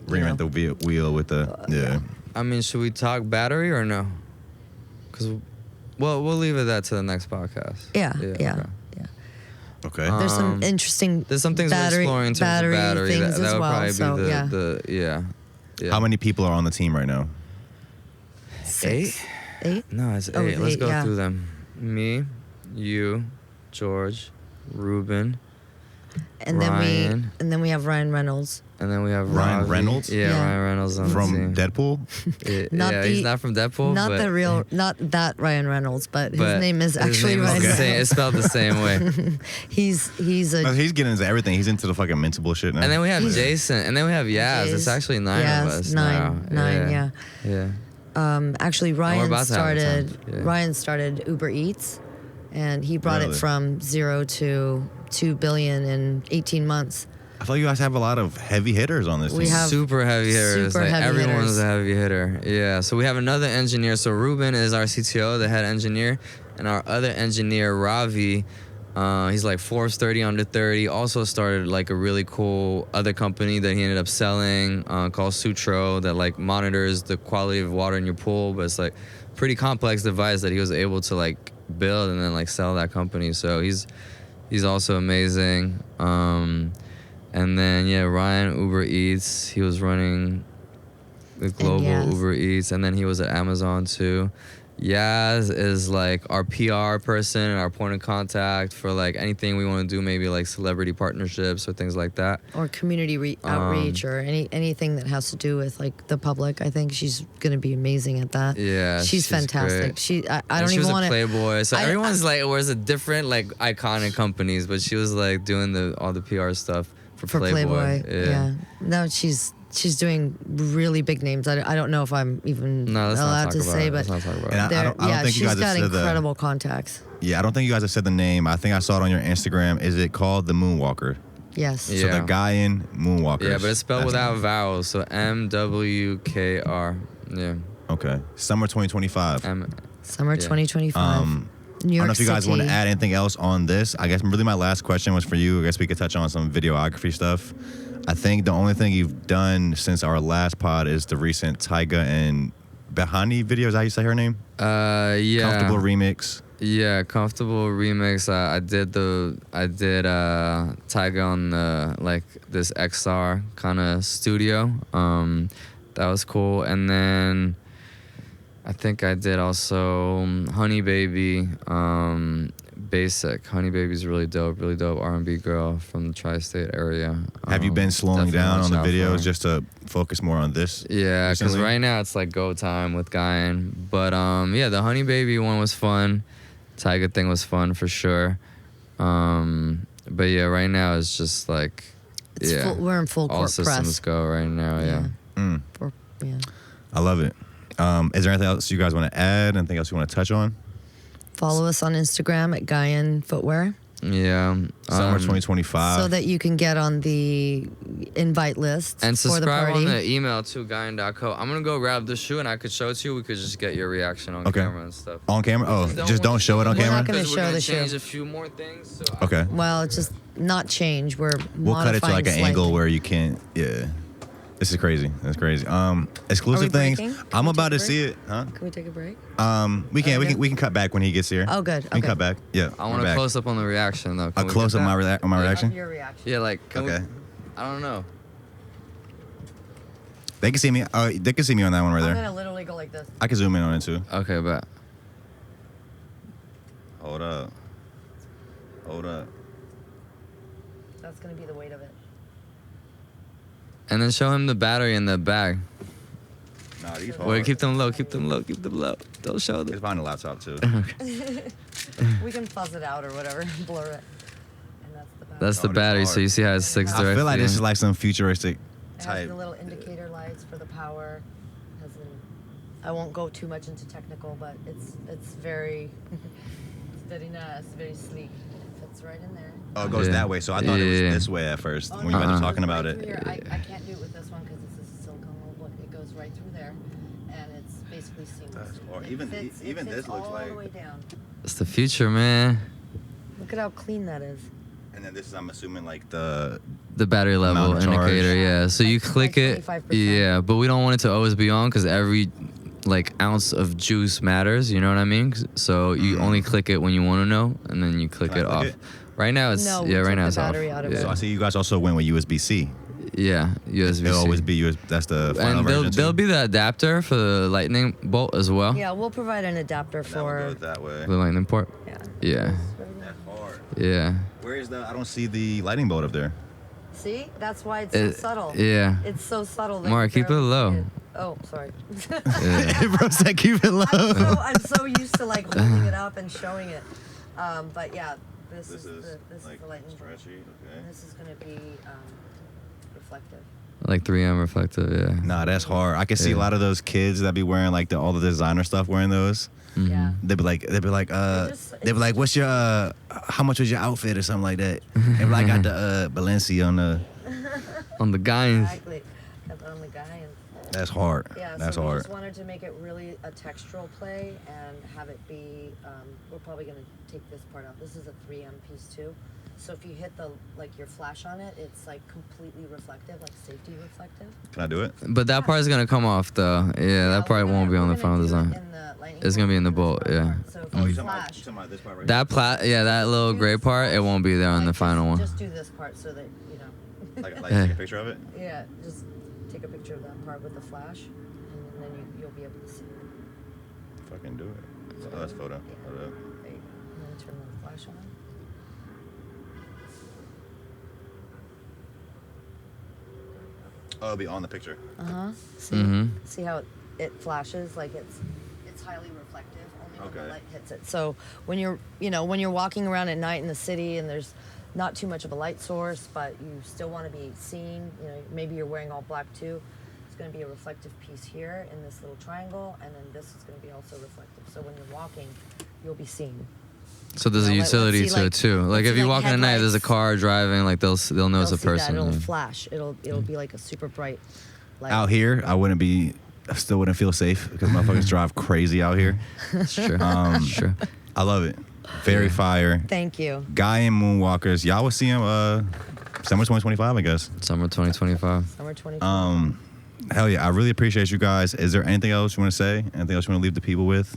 Reinvent the wheel with the yeah. I mean, should we talk battery or no? Because, we'll leave it that to the next podcast. Yeah. Okay. There's some interesting. There's some things we're exploring in terms of battery. Things That as would well. probably So be yeah. How many people are on the team right now? 6. 8. No, it's 8. Oh, Let's 8, go yeah. through them. Me, you, George, Ruben, And Ryan. then we have Ryan Reynolds. and then we have Ryan Ravi. Reynolds? Yeah, Yeah. Ryan Reynolds on the From team. Deadpool? He's not from Deadpool. Not but, the real, not that Ryan Reynolds, but his name is his actually name is Ryan the Reynolds. same. It's spelled the same way. He's a. No, he's getting into everything. He's into the fucking Mintable shit now. And then we have Jason, and then we have Yaz. It's Jay's- actually 9 Yaz, of us nine, now. 9, yeah. Yeah. Actually, we're Ryan about to have a started. time, yeah. Ryan started Uber Eats, and he brought Really? it from 0 to 2 billion in 18 months. I feel like you guys have a lot of heavy hitters on this We team. have Super heavy hitters. super Like heavy everyone's hitters. a heavy hitter. Yeah. So we have another engineer. So Ruben is our CTO, the head engineer, and our other engineer, Ravi. He's like Forbes 30 under 30. Also started like a really cool other company that he ended up selling called Sutro that like monitors the quality of water in your pool. But it's like pretty complex device that he was able to like build and then like sell that company. So he's also amazing. And then Ryan, Uber Eats. He was running the global Yaz. Uber Eats, and then he was at Amazon too. Yaz is like our PR person and our point of contact for like anything we want to do, maybe like celebrity partnerships or things like that. Or community outreach, or anything that has to do with like the public. I think she's gonna be amazing at that. Yeah, she's fantastic. great. I And don't she even was want a to. Playboy, so I- everyone's like wears a different like iconic companies, but she was like doing all the PR stuff for Playboy. Yeah. No, she's doing really big names. I don't know if I'm even No, let's not allowed talk to about say, it. but Let's not talk about And it. I don't think you she's guys have got said the- incredible contacts. Yeah, I don't think you guys have said the name. I think I saw it on your Instagram. Is it called the Moonwalker? Yes. So Yeah. the Gaian Moonwalkers. Yeah, but it's spelled That's without it. vowels, so MWKR. Yeah. Okay. Summer 2025. Summer Yeah. 2025. New I York don't know if you guys City. want to add anything else on this. I guess really my last question was for you. I guess we could touch on some videography stuff. I think the only thing you've done since our last pod is the recent Tyga and Behani video. Is that how you say her name? Yeah. Comfortable remix. Yeah, comfortable remix. I did Tyga on the like this XR kind of studio. That was cool. And then I think I did also Honey Baby. Basic. Honey Baby's really dope R&B girl from the tri-state area. Have you been slowing definitely down on the watch out for her. videos just to focus more on this? Yeah, because recently? right now it's like go time with Gaian. But the Honey Baby one was fun. Tyga thing was fun for sure. But yeah, right now it's just like we're in full all court systems press. go right now. Yeah. Yeah. I love it. Is there anything else you guys want to add? Anything else you want to touch on? Follow us on Instagram at Gaian Footwear Yeah. Summer 2025. so that you can get on the invite list And for the subscribe party. on the email to Gaian.co. I'm gonna go grab the shoe and I could show it to you. We could just get your reaction on Okay. camera and stuff. On camera? Oh, just don't show it on We're camera? not gonna Because we're show gonna the shoe. change a few more things. So Okay. Well, it's just not change. We're We'll cut it to like an modifying angle slightly. where you can't. Yeah. This is crazy. That's crazy. Exclusive Are we things. breaking? Can I'm we about take to a see it. Huh? Can we take a break? We can cut back when he gets here. Oh, good. We can Okay. cut back. Yeah. I we're want a back. close up on the reaction though. Can A we close get up that? my reaction. Your reaction. Yeah, like Okay. I don't know. They can see me. They can see me on that one right I'm there. gonna literally go like this. I can zoom in on it too. Okay, bet. Hold up. Hold up. That's gonna be the weight of it. And then show him the battery in the bag. Nah, these Wait, hard. keep them low. Keep them low. Keep them low. Don't show It's them. behind the laptop too. We can fuzz it out or whatever, blur it. And that's the battery. That's the Oh, this battery. hard. So you see how it sticks I directly. feel like this in. is like some futuristic It has type. the little indicator lights for the power. Has I won't go too much into technical, but it's very it's very nice, very sleek. It fits right in there. Oh, it goes Yeah. that way. So I thought it Yeah. was this way at first when you guys no. were talking about Right it. through here. I can't do it with this one because this is a silicone notebook. It goes right through there, and it's basically seamless. That's hard. It Even fits this looks all like- the way down. It's the future, man. Look at how clean that is. And then this is, I'm assuming, like the The battery level Amount of charge. indicator, yeah. So you Like click it, 25%. yeah. But we don't want it to always be on because every like ounce of juice matters. You know what I mean? So you only click it when you want to know, and then you click Can I it click off. it? Right now it's No, we right took now the it's off. battery out of it. Yeah. So I see you guys also went with USB-C. Yeah, USB. It'll always be USB. That's the final And version. there'll be the adapter for the lightning bolt as well. Yeah, we'll provide an adapter that one for. goes that way. The lightning port. Yeah. Yeah. That's hard. Yeah. Where is the? I don't see the lightning bolt up there. See, that's why it's so It- subtle. Yeah. It's so subtle. That Mark, you keep it barely low. see it. Oh, sorry. Yeah. Bro said keep it low. I'm so used to like holding it up and showing it. But yeah, this is the lightning bolt. stretchy. Okay. And this is going to be reflective. Like 3M reflective, yeah. Nah, that's hard. I can see a Yeah. lot of those kids that be wearing like all the designer stuff wearing those. Yeah. They'd be like, what's your, how much was your outfit or something like that? They'd be like, I got the Balenci on the. On the Gaian. Exactly. That's on the Gaian. That's hard. Yeah, That's so we hard. just wanted to make it really a textural play and have it be, we're probably going to take this part out. This is a 3M piece too. So if you hit your flash on it, it's like completely reflective, like safety reflective. Can I do it? But that part is gonna come off though. Yeah, that part won't be on the final design. It's gonna be in the bolt, yeah. So if Oh, you you're flash, talking about this part right That little gray part, it won't be there on the final one. Just do this part so that, you know. here? Like take a picture of it? Yeah, just take a picture of that part with the flash, and then you'll be able to see it. Fucking do it. Oh, that's photo. Hold up. There you go. And then turn the flash on. Oh, it'll be on the picture. See, see how it flashes like it's highly reflective only when Okay. the light hits it. So when you're walking around at night in the city and there's not too much of a light source, but you still want to be seen. Maybe you're wearing all black too. It's going to be a reflective piece here in this little triangle, and then this is going to be also reflective. So when you're walking, you'll be seen. So there's a Let's utility see, to it too. Like let's if see, you're walking at night, there's a headlights. car driving, like they'll notice They'll a see that. person. It'll yeah. flash. It'll be like a super bright light. Out here, I still wouldn't feel safe because motherfuckers drive crazy out here. It's true. It's true. I love it. Very fire. Thank you. Gaian Moonwalkers. Y'all will see him summer 2025, I guess. Summer 2025. Summer 2020. Hell yeah. I really appreciate you guys. Is there anything else you want to say? Anything else you want to leave the people with?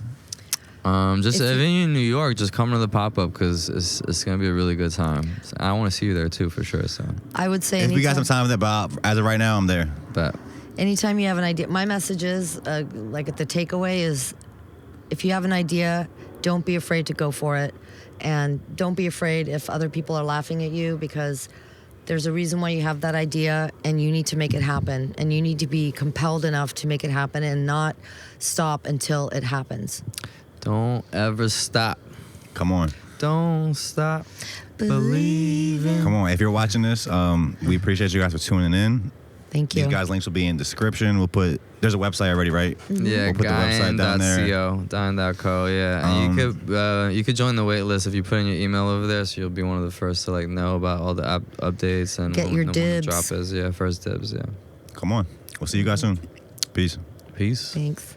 Just If if you- you're in New York, just come to the pop up because it's gonna be a really good time. So I want to see you there too for sure. So, I would say If we got anytime- some time with that, but as of right now, I'm there. but Anytime you have an idea, my message is like the takeaway is if you have an idea, don't be afraid to go for it. And don't be afraid if other people are laughing at you because there's a reason why you have that idea and you need to make it happen. And you need to be compelled enough to make it happen and not stop until it happens. don't ever stop. Come on. Don't stop believing. Come on. If you're watching this, we appreciate you guys for tuning in. Thank you. These guys' links will be in description. There's a website already, right? Yeah, We'll put the website down there. Gaian.co, yeah. And you could join the wait list if you put in your email over there, so you'll be one of the first to know about all the updates and Get your when the dibs. drop is. Yeah, first dibs, yeah. Come on. We'll see you guys soon. Peace. Peace. Thanks.